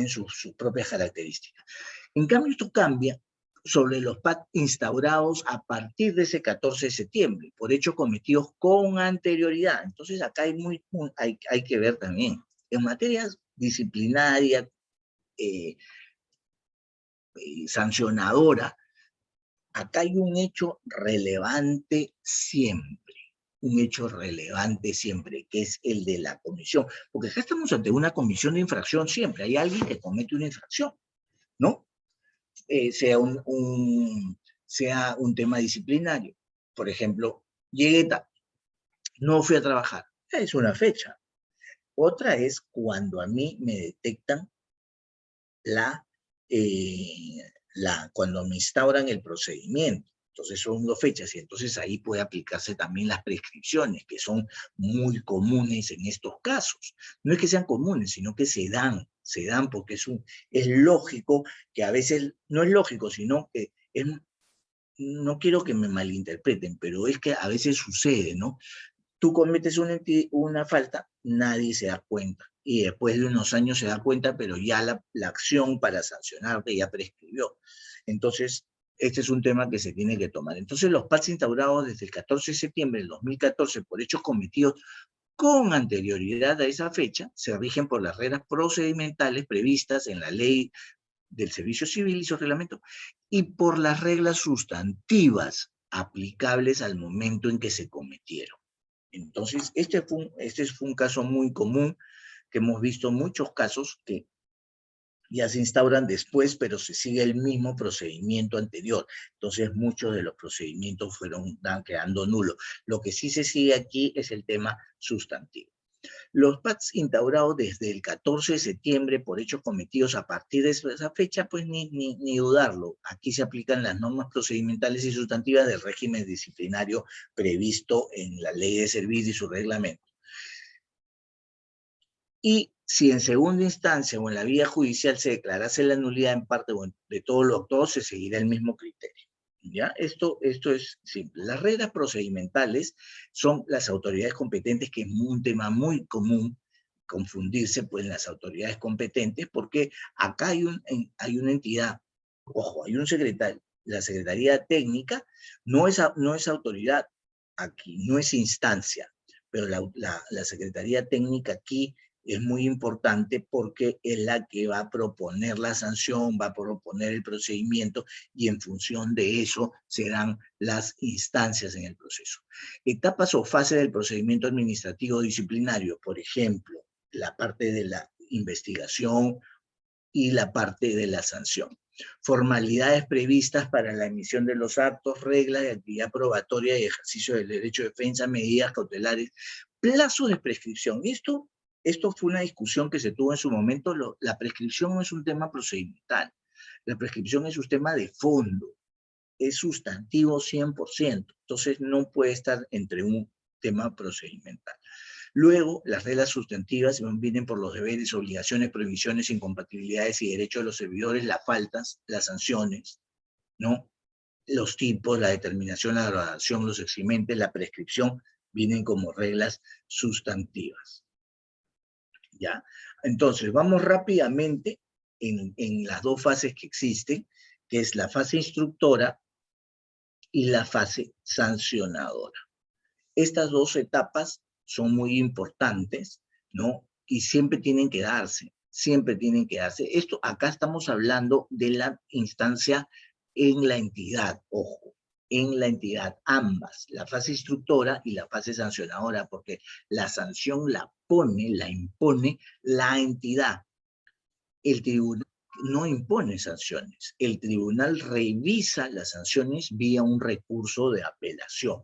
sus propias características. En cambio, esto cambia sobre los PAC instaurados a partir de ese 14 de septiembre, por hechos cometidos con anterioridad. Entonces acá hay que ver también, en materia disciplinaria, sancionadora, acá hay un hecho relevante siempre, que es el de la comisión, porque acá estamos ante una comisión de infracción siempre, hay alguien que comete una infracción, ¿no? Sea un tema disciplinario. Por ejemplo, llegué tarde, no fui a trabajar, es una fecha. Otra es cuando a mí me detectan cuando me instauran el procedimiento. Entonces son dos fechas y entonces ahí puede aplicarse también las prescripciones, que son muy comunes en estos casos. No es que sean comunes, sino que se dan porque es lógico que a veces, no es lógico, sino que no quiero que me malinterpreten, pero es que a veces sucede, ¿no? Tú cometes una falta nadie se da cuenta. Y después de unos años se da cuenta, pero ya la acción para sancionarte ya prescribió. Entonces, este es un tema que se tiene que tomar. Entonces, los PATS instaurados desde el 14 de septiembre del 2014 por hechos cometidos con anterioridad a esa fecha se rigen por las reglas procedimentales previstas en la Ley del Servicio Civil y su reglamento y por las reglas sustantivas aplicables al momento en que se cometieron. Entonces, este fue un caso muy común, que hemos visto muchos casos que ya se instauran después, pero se sigue el mismo procedimiento anterior. Entonces, muchos de los procedimientos van quedando nulos. Lo que sí se sigue aquí es el tema sustantivo. Los PATS instaurados desde el 14 de septiembre por hechos cometidos a partir de esa fecha, pues ni dudarlo. Aquí se aplican las normas procedimentales y sustantivas del régimen disciplinario previsto en la Ley de Servicio y su reglamento. Y si en segunda instancia o en la vía judicial se declarase la nulidad en parte o de todo lo actuado, se seguirá el mismo criterio. ¿Ya? Esto es simple. Las reglas procedimentales son las autoridades competentes, que es un tema muy común confundirse pues en las autoridades competentes, porque acá hay una entidad, ojo, hay un secretario, la Secretaría Técnica no es autoridad aquí, no es instancia, pero la Secretaría Técnica aquí es muy importante porque es la que va a proponer la sanción, va a proponer el procedimiento y en función de eso se dan las instancias en el proceso. Etapas o fases del procedimiento administrativo disciplinario, por ejemplo, la parte de la investigación y la parte de la sanción. Formalidades previstas para la emisión de los actos, reglas de actividad probatoria y ejercicio del derecho de defensa, medidas cautelares, plazos de prescripción. Esto fue una discusión que se tuvo en su momento. La prescripción no es un tema procedimental. La prescripción es un tema de fondo. Es sustantivo 100%. Entonces no puede estar entre un tema procedimental. Luego, las reglas sustantivas vienen por los deberes, obligaciones, prohibiciones, incompatibilidades y derechos de los servidores, las faltas, las sanciones, ¿no? Los tipos, la determinación, la gradación, los eximentes, la prescripción, vienen como reglas sustantivas. ¿Ya? Entonces, vamos rápidamente en las dos fases que existen, que es la fase instructora y la fase sancionadora. Estas dos etapas son muy importantes, ¿no? Y siempre tienen que darse, siempre tienen que darse. Esto, acá estamos hablando de la instancia en la entidad, ojo, en la entidad, ambas, la fase instructora y la fase sancionadora, porque la sanción la impone la entidad. El tribunal no impone sanciones, el tribunal revisa las sanciones vía un recurso de apelación.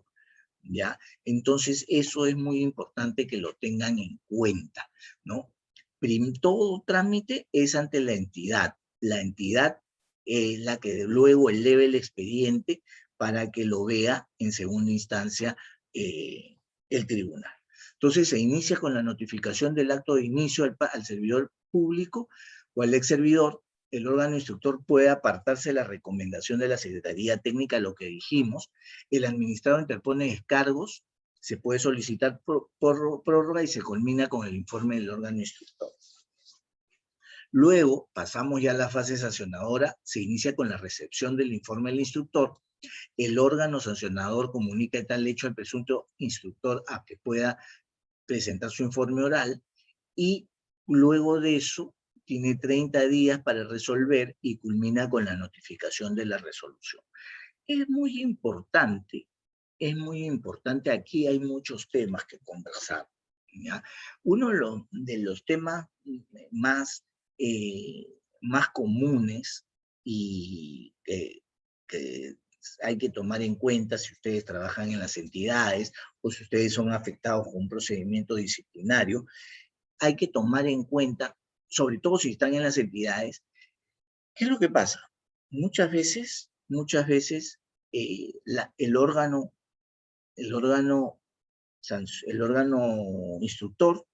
¿Ya? Entonces, eso es muy importante que lo tengan en cuenta, ¿no? Todo trámite es ante la entidad es la que luego eleve el expediente para que lo vea en segunda instancia el tribunal. Entonces, se inicia con la notificación del acto de inicio al servidor público o al ex servidor. El órgano instructor puede apartarse de la recomendación de la Secretaría Técnica, lo que dijimos. El administrador interpone descargos, se puede solicitar prórroga y se culmina con el informe del órgano instructor. Luego pasamos ya a la fase sancionadora, se inicia con la recepción del informe del instructor. El órgano sancionador comunica tal hecho al presunto instructor a que pueda presentar su informe oral y luego de eso tiene 30 días para resolver y culmina con la notificación de la resolución. Es muy importante, aquí hay muchos temas que conversar, ¿ya? Uno de los temas más comunes y que hay que tomar en cuenta si ustedes trabajan en las entidades o si ustedes son afectados con un procedimiento disciplinario, hay que tomar en cuenta, sobre todo si están en las entidades, ¿qué es lo que pasa? Muchas veces el órgano instructor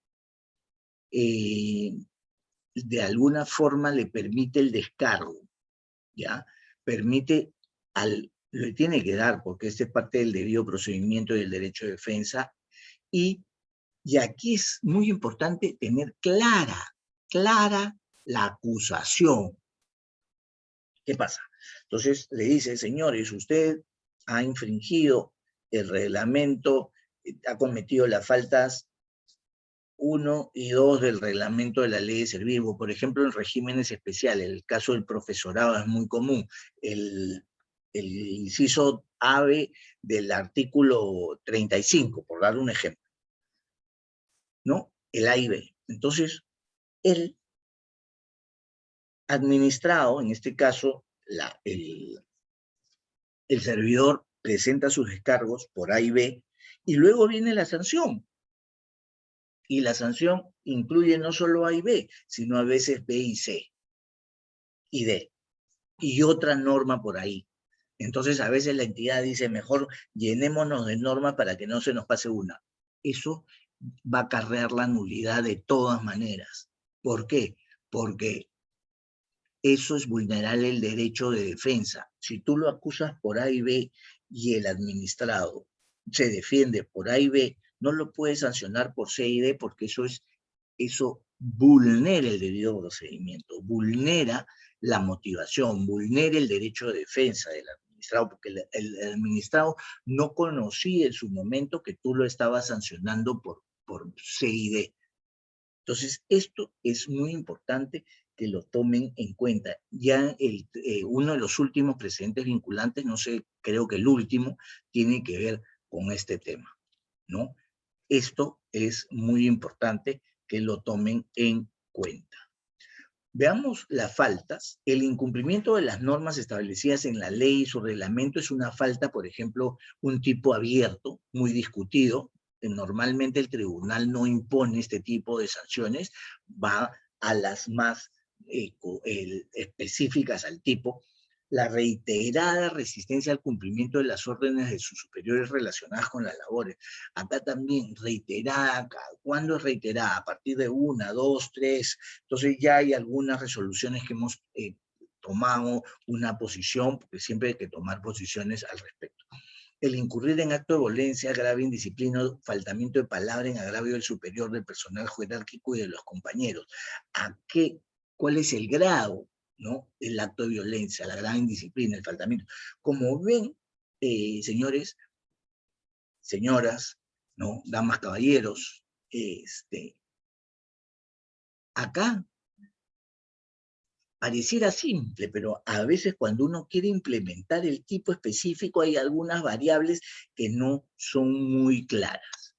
de alguna forma le permite el descargo, ¿ya? Le tiene que dar, porque este es parte del debido procedimiento y del derecho de defensa, y Y aquí es muy importante tener clara la acusación. ¿Qué pasa? Entonces le dice, señores, usted ha infringido el reglamento, ha cometido las faltas 1 y 2 del reglamento de la ley de ser vivo. Por ejemplo, en regímenes especiales, el caso del profesorado es muy común. El inciso ave del artículo 35, por dar un ejemplo, ¿no? El A y B. Entonces, el administrado, en este caso, el servidor presenta sus descargos por A y B, y luego viene la sanción. Y la sanción incluye no solo A y B, sino a veces B y C, y D, y otra norma por ahí. Entonces, a veces la entidad dice, mejor llenémonos de normas para que no se nos pase una. Eso va a acarrear la nulidad de todas maneras. ¿Por qué? Porque eso es vulnerar el derecho de defensa. Si tú lo acusas por A y B y el administrado se defiende por A y B, no lo puedes sancionar por C y D porque eso vulnera el debido procedimiento, vulnera la motivación, vulnera el derecho de defensa del administrado, porque el administrado no conocía en su momento que tú lo estabas sancionando por C y D. Entonces, esto es muy importante que lo tomen en cuenta. Ya uno de los últimos precedentes vinculantes, no sé, creo que el último, tiene que ver con este tema, ¿no? Esto es muy importante que lo tomen en cuenta. Veamos las faltas. El incumplimiento de las normas establecidas en la ley y su reglamento es una falta, por ejemplo, un tipo abierto, muy discutido. Normalmente el tribunal no impone este tipo de sanciones, va a las más específicas al tipo. La reiterada resistencia al cumplimiento de las órdenes de sus superiores relacionadas con las labores. Acá también reiterada, ¿cuándo es reiterada? A partir de 1, 2, 3. Entonces ya hay algunas resoluciones que hemos tomado una posición, porque siempre hay que tomar posiciones al respecto. El incurrir en acto de violencia, grave indisciplina, faltamiento de palabra en agravio del superior, del personal jerárquico y de los compañeros. ¿Cuál es el grado, ¿no? El acto de violencia, la grave indisciplina, el faltamiento. Como ven, señores, señoras, ¿no? Damas, caballeros, acá pareciera simple, pero a veces cuando uno quiere implementar el tipo específico hay algunas variables que no son muy claras,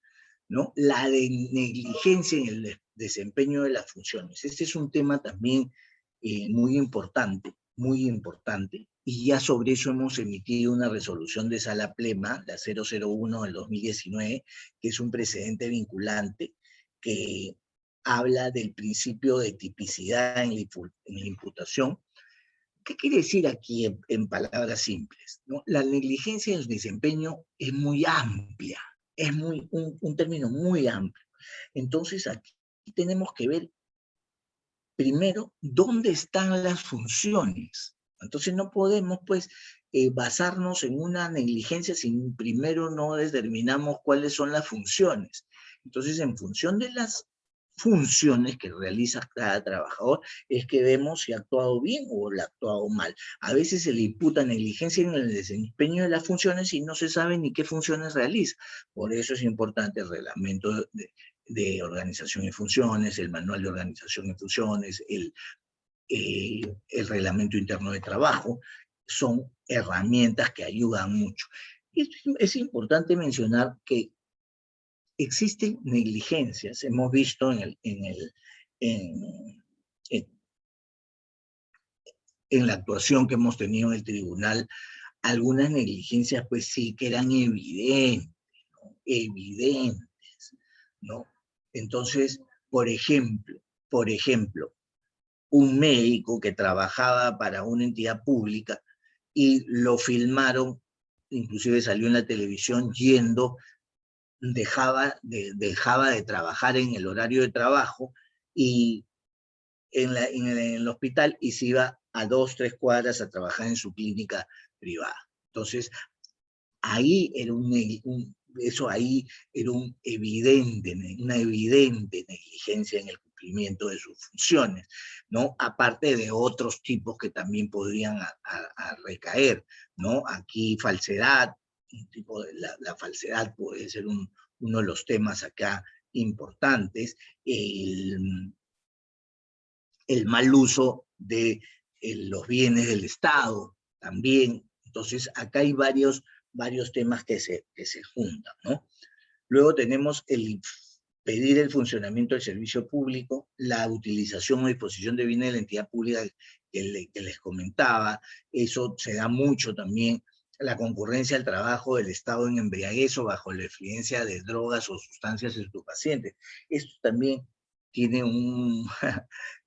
¿no? La de negligencia en el desempeño de las funciones. Este es un tema también muy importante, y ya sobre eso hemos emitido una resolución de sala plena, la 001 del 2019, que es un precedente vinculante que habla del principio de tipicidad en la imputación. ¿Qué quiere decir aquí en palabras simples? ¿No? La negligencia en el desempeño es muy amplia, es un término muy amplio. Entonces aquí tenemos que ver primero dónde están las funciones. Entonces no podemos pues basarnos en una negligencia si primero no determinamos cuáles son las funciones. Entonces en función de las funciones que realiza cada trabajador es que vemos si ha actuado bien o le ha actuado mal. A veces se le imputa negligencia en el desempeño de las funciones y no se sabe ni qué funciones realiza. Por eso es importante el reglamento de organización y funciones, el manual de organización y funciones, el reglamento interno de trabajo, son herramientas que ayudan mucho. Y es importante mencionar que existen negligencias, hemos visto en la actuación que hemos tenido en el tribunal, algunas negligencias pues sí que eran evidentes, ¿no? Evidentes, ¿no? Entonces, por ejemplo, un médico que trabajaba para una entidad pública y lo filmaron, inclusive salió en la televisión yendo, dejaba de trabajar en el horario de trabajo y en el hospital y se iba a 2, 3 cuadras a trabajar en su clínica privada. Entonces, ahí era eso ahí era una evidente negligencia en el cumplimiento de sus funciones, ¿no? Aparte de otros tipos que también podrían a recaer, ¿no? Aquí falsedad, un tipo de la falsedad puede ser uno de los temas acá importantes, el mal uso de los bienes del Estado también. Entonces, acá hay varios temas que se juntan, ¿no? Luego tenemos el pedir el funcionamiento del servicio público, la utilización o disposición de bienes de la entidad pública que les comentaba. Eso se da mucho también, la concurrencia al trabajo del Estado en embriaguez o bajo la influencia de drogas o sustancias estupefacientes. Esto también tiene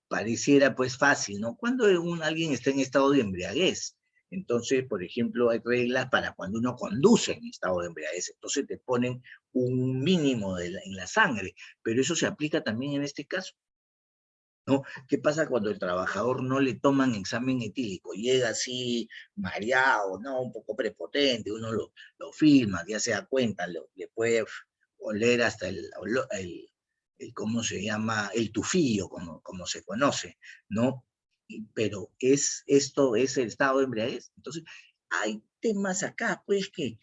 pareciera pues fácil, ¿no? Cuando alguien está en estado de embriaguez, entonces, por ejemplo, hay reglas para cuando uno conduce en estado de embriaguez, entonces te ponen un mínimo en la sangre, pero eso se aplica también en este caso, ¿no? ¿Qué pasa cuando el trabajador no le toman examen etílico? Llega así mareado, ¿no? Un poco prepotente, uno lo filma, ya se da cuenta, le puede oler hasta ¿cómo se llama? El tufillo, como se conoce, ¿no? Pero esto es el estado de embriaguez. Entonces, hay temas acá, pues, que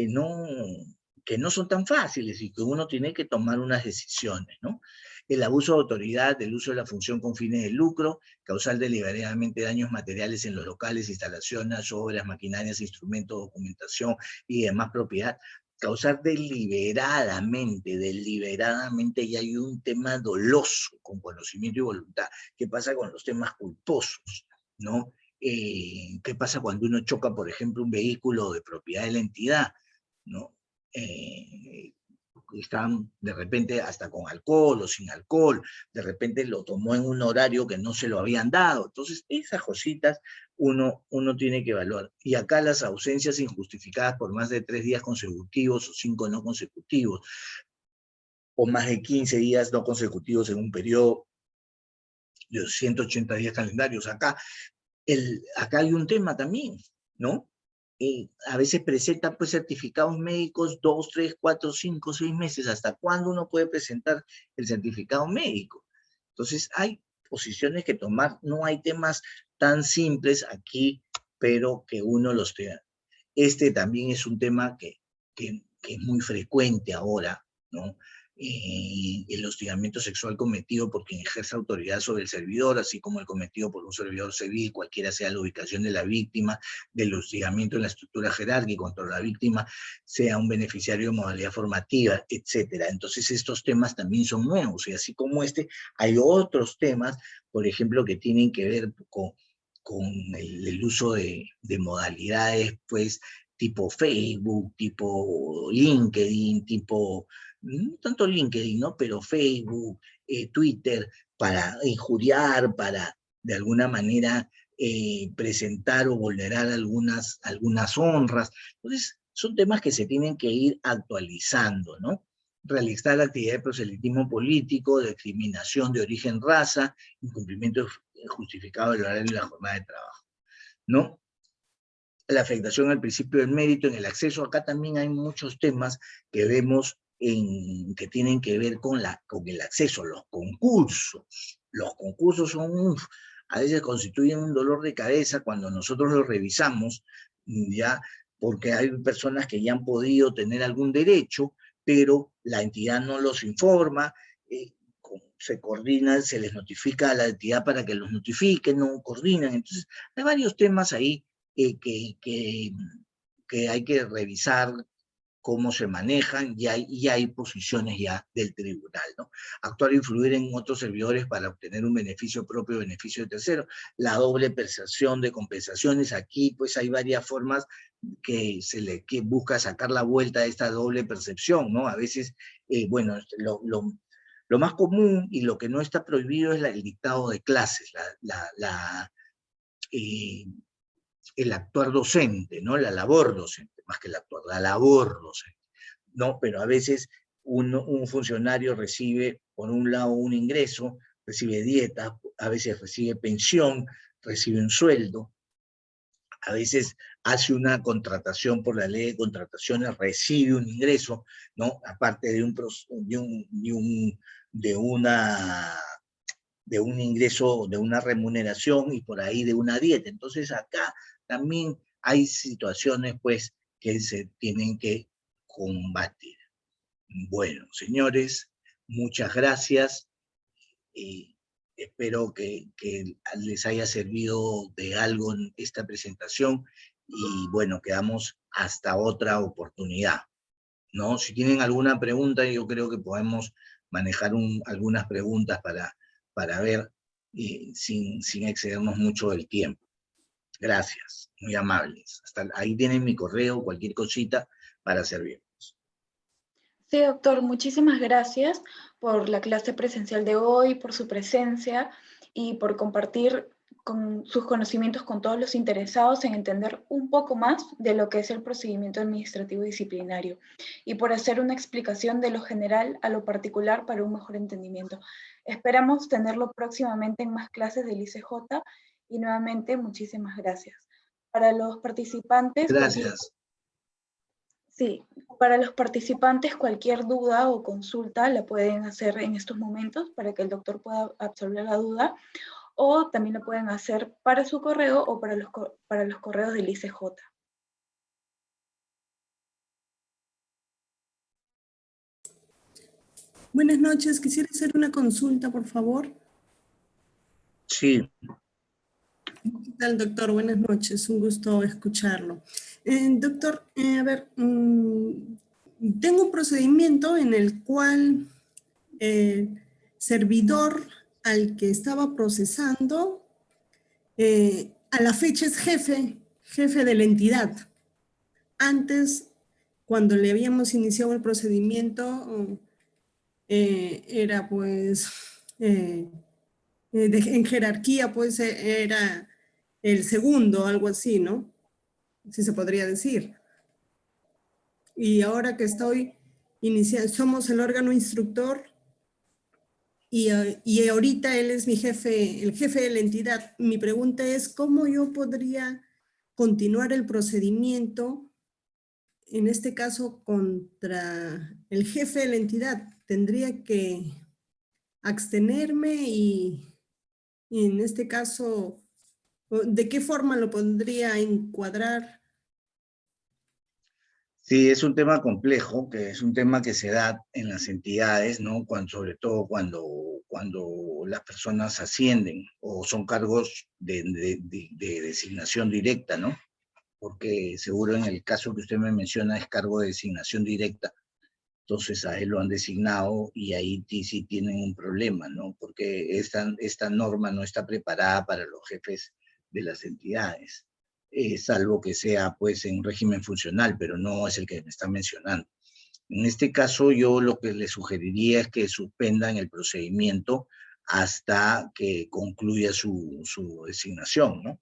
no son tan fáciles y que uno tiene que tomar unas decisiones, ¿no? El abuso de autoridad, el uso de la función con fines de lucro, causar deliberadamente daños materiales en los locales, instalaciones, obras, maquinarias, instrumentos, documentación y demás propiedad, causar deliberadamente, ya hay un tema doloso con conocimiento y voluntad. ¿Qué pasa con los temas culposos, no? ¿Qué pasa cuando uno choca, por ejemplo, un vehículo de propiedad de la entidad, ¿no? Están de repente hasta con alcohol o sin alcohol, de repente lo tomó en un horario que no se lo habían dado. Entonces, esas cositas uno tiene que evaluar. Y acá las ausencias injustificadas por más de 3 días consecutivos o 5 no consecutivos, o más de 15 días no consecutivos en un periodo de 180 días calendarios. Acá hay un tema también, ¿no? A veces presentan pues certificados médicos 2, 3, 4, 5, 6 meses. ¿Hasta cuándo uno puede presentar el certificado médico? Entonces hay posiciones que tomar, no hay temas tan simples aquí, pero que uno los tenga. Este también es un tema que es muy frecuente ahora, ¿no? El hostigamiento sexual cometido por quien ejerce autoridad sobre el servidor, así como el cometido por un servidor civil, cualquiera sea la ubicación de la víctima, del hostigamiento en la estructura jerárquica contra la víctima, sea un beneficiario de modalidad formativa, etcétera. Entonces estos temas también son nuevos, y así como hay otros temas, por ejemplo, que tienen que ver con el uso de modalidades, pues, tipo Facebook, tipo LinkedIn, no tanto LinkedIn, ¿no? Pero Facebook, Twitter, para injuriar, para de alguna manera presentar o vulnerar algunas honras. Entonces, son temas que se tienen que ir actualizando, ¿no? Realizar actividad de proselitismo político, de discriminación de origen raza, incumplimiento justificado del horario y la jornada de trabajo, ¿no? La afectación al principio del mérito en el acceso. Acá también hay muchos temas que vemos que tienen que ver con el acceso, los concursos. Los concursos a veces constituyen un dolor de cabeza cuando nosotros los revisamos, ya, porque hay personas que ya han podido tener algún derecho, pero la entidad no los informa, se coordinan, se les notifica a la entidad para que los notifiquen, no coordinan. Entonces, hay varios temas ahí que hay que revisar cómo se manejan, y hay posiciones ya del tribunal, ¿no? Actuar o influir en otros servidores para obtener un beneficio propio o beneficio de tercero, la doble percepción de compensaciones. Aquí pues hay varias formas que busca sacar la vuelta a esta doble percepción, ¿no? A veces, bueno, lo más común y lo que no está prohibido es el dictado de clases, el actuar docente, ¿no? La labor docente, más que el actuar, la labor docente, ¿no? Pero a veces un funcionario recibe, por un lado, un ingreso, recibe dietas, a veces recibe pensión, recibe un sueldo. a veces hace una contratación por la ley de contrataciones, recibe un ingreso, ¿no? Aparte de de un ingreso, de una remuneración y por ahí de una dieta. Entonces acá también hay situaciones pues que se tienen que combatir. Bueno, señores, muchas gracias. Espero que les haya servido de algo en esta presentación y bueno, quedamos hasta otra oportunidad, ¿no? Si tienen alguna pregunta, yo creo que podemos manejar algunas preguntas para ver sin excedernos mucho del tiempo. Gracias, muy amables. Hasta ahí tienen mi correo, cualquier cosita para servir. Sí, doctor, muchísimas gracias por la clase presencial de hoy, por su presencia y por compartir sus conocimientos con todos los interesados en entender un poco más de lo que es el procedimiento administrativo disciplinario y por hacer una explicación de lo general a lo particular para un mejor entendimiento. Esperamos tenerlo próximamente en más clases del ICJ y nuevamente muchísimas gracias. Para los participantes, Gracias. Sí, para los participantes cualquier duda o consulta la pueden hacer en estos momentos para que el doctor pueda absolver la duda, o también lo pueden hacer para su correo o para los correos del ICJ. Buenas noches, quisiera hacer una consulta, por favor. Sí. ¿Qué tal, doctor? Buenas noches, un gusto escucharlo. Doctor, a ver, tengo un procedimiento en el cual el servidor al que estaba procesando, a la fecha es jefe de la entidad. Antes, cuando le habíamos iniciado el procedimiento, era pues, en jerarquía pues era el segundo, algo así, ¿no? Si se podría decir. Y ahora que estoy iniciando, somos el órgano instructor y ahorita él es mi jefe, el jefe de la entidad. Mi pregunta es, ¿cómo yo podría continuar el procedimiento, en este caso contra el jefe de la entidad? Tendría que abstenerme y en este caso, ¿de qué forma lo podría encuadrar? Sí, es un tema complejo, que es un tema que se da en las entidades, ¿no? Sobre todo cuando las personas ascienden o son cargos de designación directa, ¿no? Porque seguro en el caso que usted me menciona es cargo de designación directa, entonces a él lo han designado y ahí sí tienen un problema, ¿no? Porque esta norma no está preparada para los jefes de las entidades. Salvo que sea pues en régimen funcional, pero no es el que me están mencionando. En este caso yo lo que le sugeriría es que suspendan el procedimiento hasta que concluya su designación, ¿no?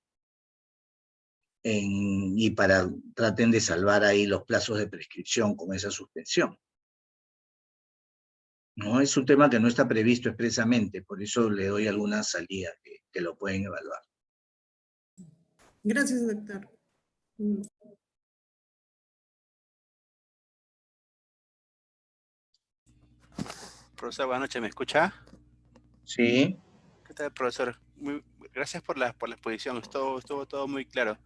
Y traten de salvar ahí los plazos de prescripción con esa suspensión. No es un tema que no está previsto expresamente, por eso le doy alguna salida que lo pueden evaluar. Gracias, doctor. Profesor, buenas noches, ¿me escucha? Sí. ¿Qué tal, profesor? Gracias por la exposición, estuvo todo muy claro.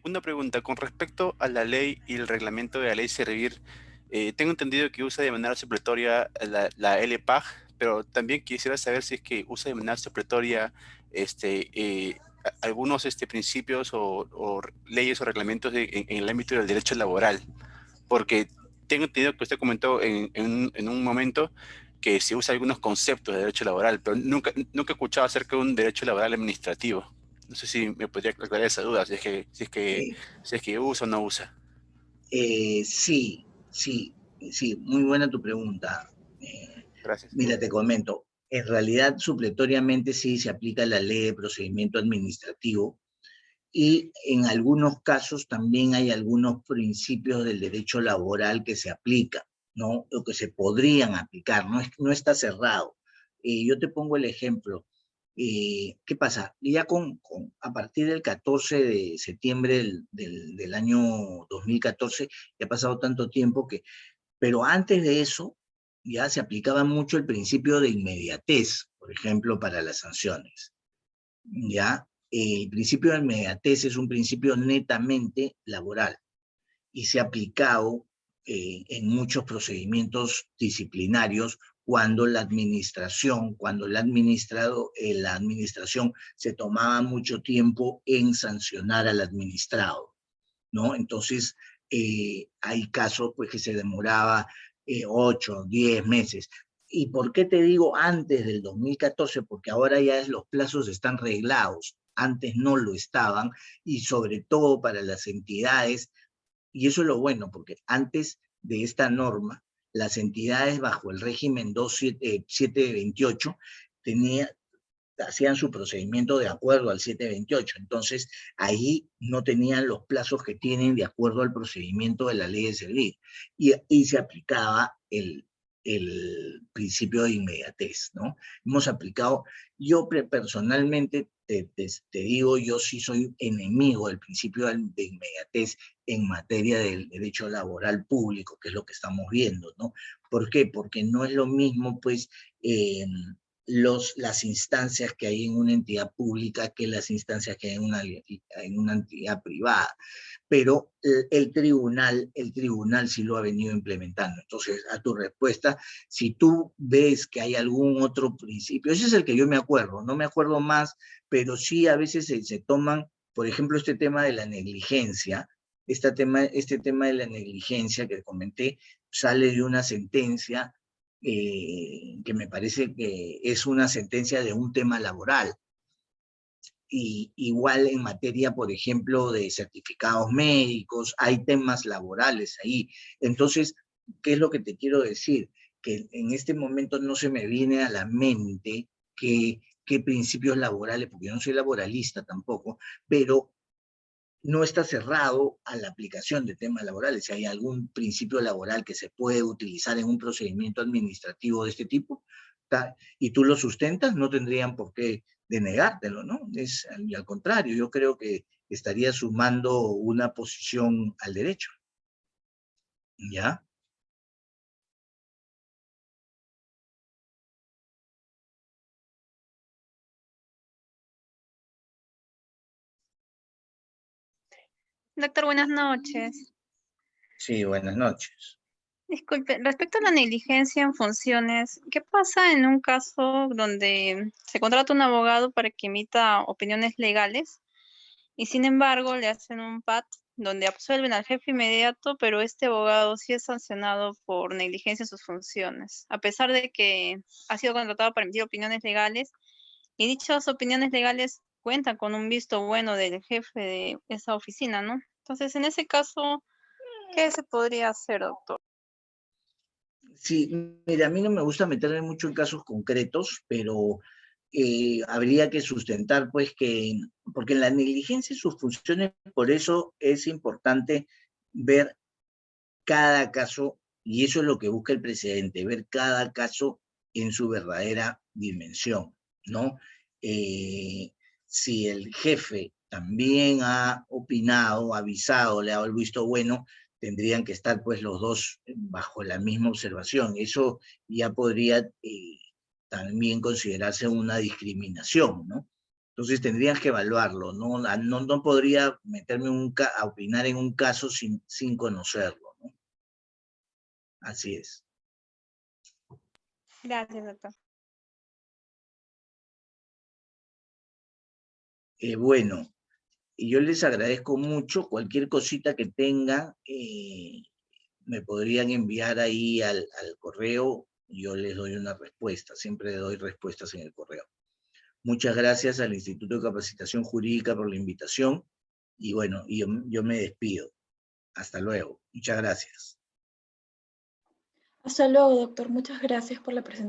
Una pregunta, con respecto a la ley y el reglamento de la ley Servir, tengo entendido que usa de manera supletoria la LPAG, pero también quisiera saber si es que usa de manera supletoria algunos principios o leyes o reglamentos en el ámbito del derecho laboral, porque tengo entendido que usted comentó en un momento que se usa algunos conceptos de derecho laboral, pero nunca he escuchado acerca de un derecho laboral administrativo. No sé si me podría aclarar esa duda, si es que usa o no usa. Sí, muy buena tu pregunta. Gracias. Mira, te comento, en realidad supletoriamente sí se aplica la ley de procedimiento administrativo y en algunos casos también hay algunos principios del derecho laboral que se aplican, ¿no? O que se podrían aplicar, no está cerrado. Yo te pongo el ejemplo. ¿Qué pasa? Ya a partir del 14 de septiembre del año 2014, ya ha pasado tanto tiempo pero antes de eso, ya se aplicaba mucho el principio de inmediatez, por ejemplo, para las sanciones. ¿Ya? El principio de inmediatez es un principio netamente laboral y se ha aplicado en muchos procedimientos disciplinarios cuando la administración se tomaba mucho tiempo en sancionar al administrado, ¿no? Entonces, hay casos pues, que se demoraba 8, 10 meses. ¿Y por qué te digo antes del 2014? Porque ahora ya los plazos están reglados, antes no lo estaban, y sobre todo para las entidades, y eso es lo bueno, porque antes de esta norma, las entidades bajo el régimen 728 hacían su procedimiento de acuerdo al 728. Entonces, ahí no tenían los plazos que tienen de acuerdo al procedimiento de la ley de servir. Y se aplicaba el principio de inmediatez, ¿no? Hemos aplicado, yo personalmente te digo, yo sí soy enemigo del principio de inmediatez en materia del derecho laboral público, que es lo que estamos viendo, ¿no? ¿Por qué? Porque no es lo mismo, pues, las instancias que hay en una entidad pública que las instancias que hay en una entidad privada. Pero el tribunal sí lo ha venido implementando. Entonces, a tu respuesta, si tú ves que hay algún otro principio, ese es el que yo me acuerdo, no me acuerdo más, pero sí a veces se toman, por ejemplo, este tema de la negligencia, este tema de la negligencia que comenté, sale de una sentencia que me parece que es una sentencia de un tema laboral. Y igual en materia, por ejemplo, de certificados médicos, hay temas laborales ahí. Entonces, ¿qué es lo que te quiero decir? Que en este momento no se me viene a la mente qué principios laborales, porque yo no soy laboralista tampoco, pero no está cerrado a la aplicación de temas laborales. Si hay algún principio laboral que se puede utilizar en un procedimiento administrativo de este tipo, y tú lo sustentas, no tendrían por qué denegártelo, ¿no? Y al contrario, yo creo que estaría sumando una posición al derecho. ¿Ya? Doctor, buenas noches. Sí, buenas noches. Disculpe, respecto a la negligencia en funciones, ¿qué pasa en un caso donde se contrata un abogado para que emita opiniones legales y sin embargo le hacen un PAT donde absuelven al jefe inmediato, pero este abogado sí es sancionado por negligencia en sus funciones, a pesar de que ha sido contratado para emitir opiniones legales y dichas opiniones legales cuentan con un visto bueno del jefe de esa oficina, ¿no? Entonces, en ese caso, ¿qué se podría hacer, doctor? Sí, mira, a mí no me gusta meterme mucho en casos concretos, pero habría que sustentar, pues, porque en la negligencia y sus funciones, por eso es importante ver cada caso, y eso es lo que busca el presidente, ver cada caso en su verdadera dimensión, ¿no? Si el jefe también ha opinado, avisado, le ha dado el visto bueno, tendrían que estar pues los dos bajo la misma observación. Eso ya podría también considerarse una discriminación, ¿no? Entonces tendrías que evaluarlo, ¿no? No podría meterme a opinar en un caso sin conocerlo, ¿no? Así es. Gracias, doctor. Bueno, y yo les agradezco mucho. Cualquier cosita que tengan, me podrían enviar ahí al correo. Yo les doy una respuesta. Siempre doy respuestas en el correo. Muchas gracias al Instituto de Capacitación Jurídica por la invitación. Y bueno, yo me despido. Hasta luego. Muchas gracias. Hasta luego, doctor. Muchas gracias por la presentación.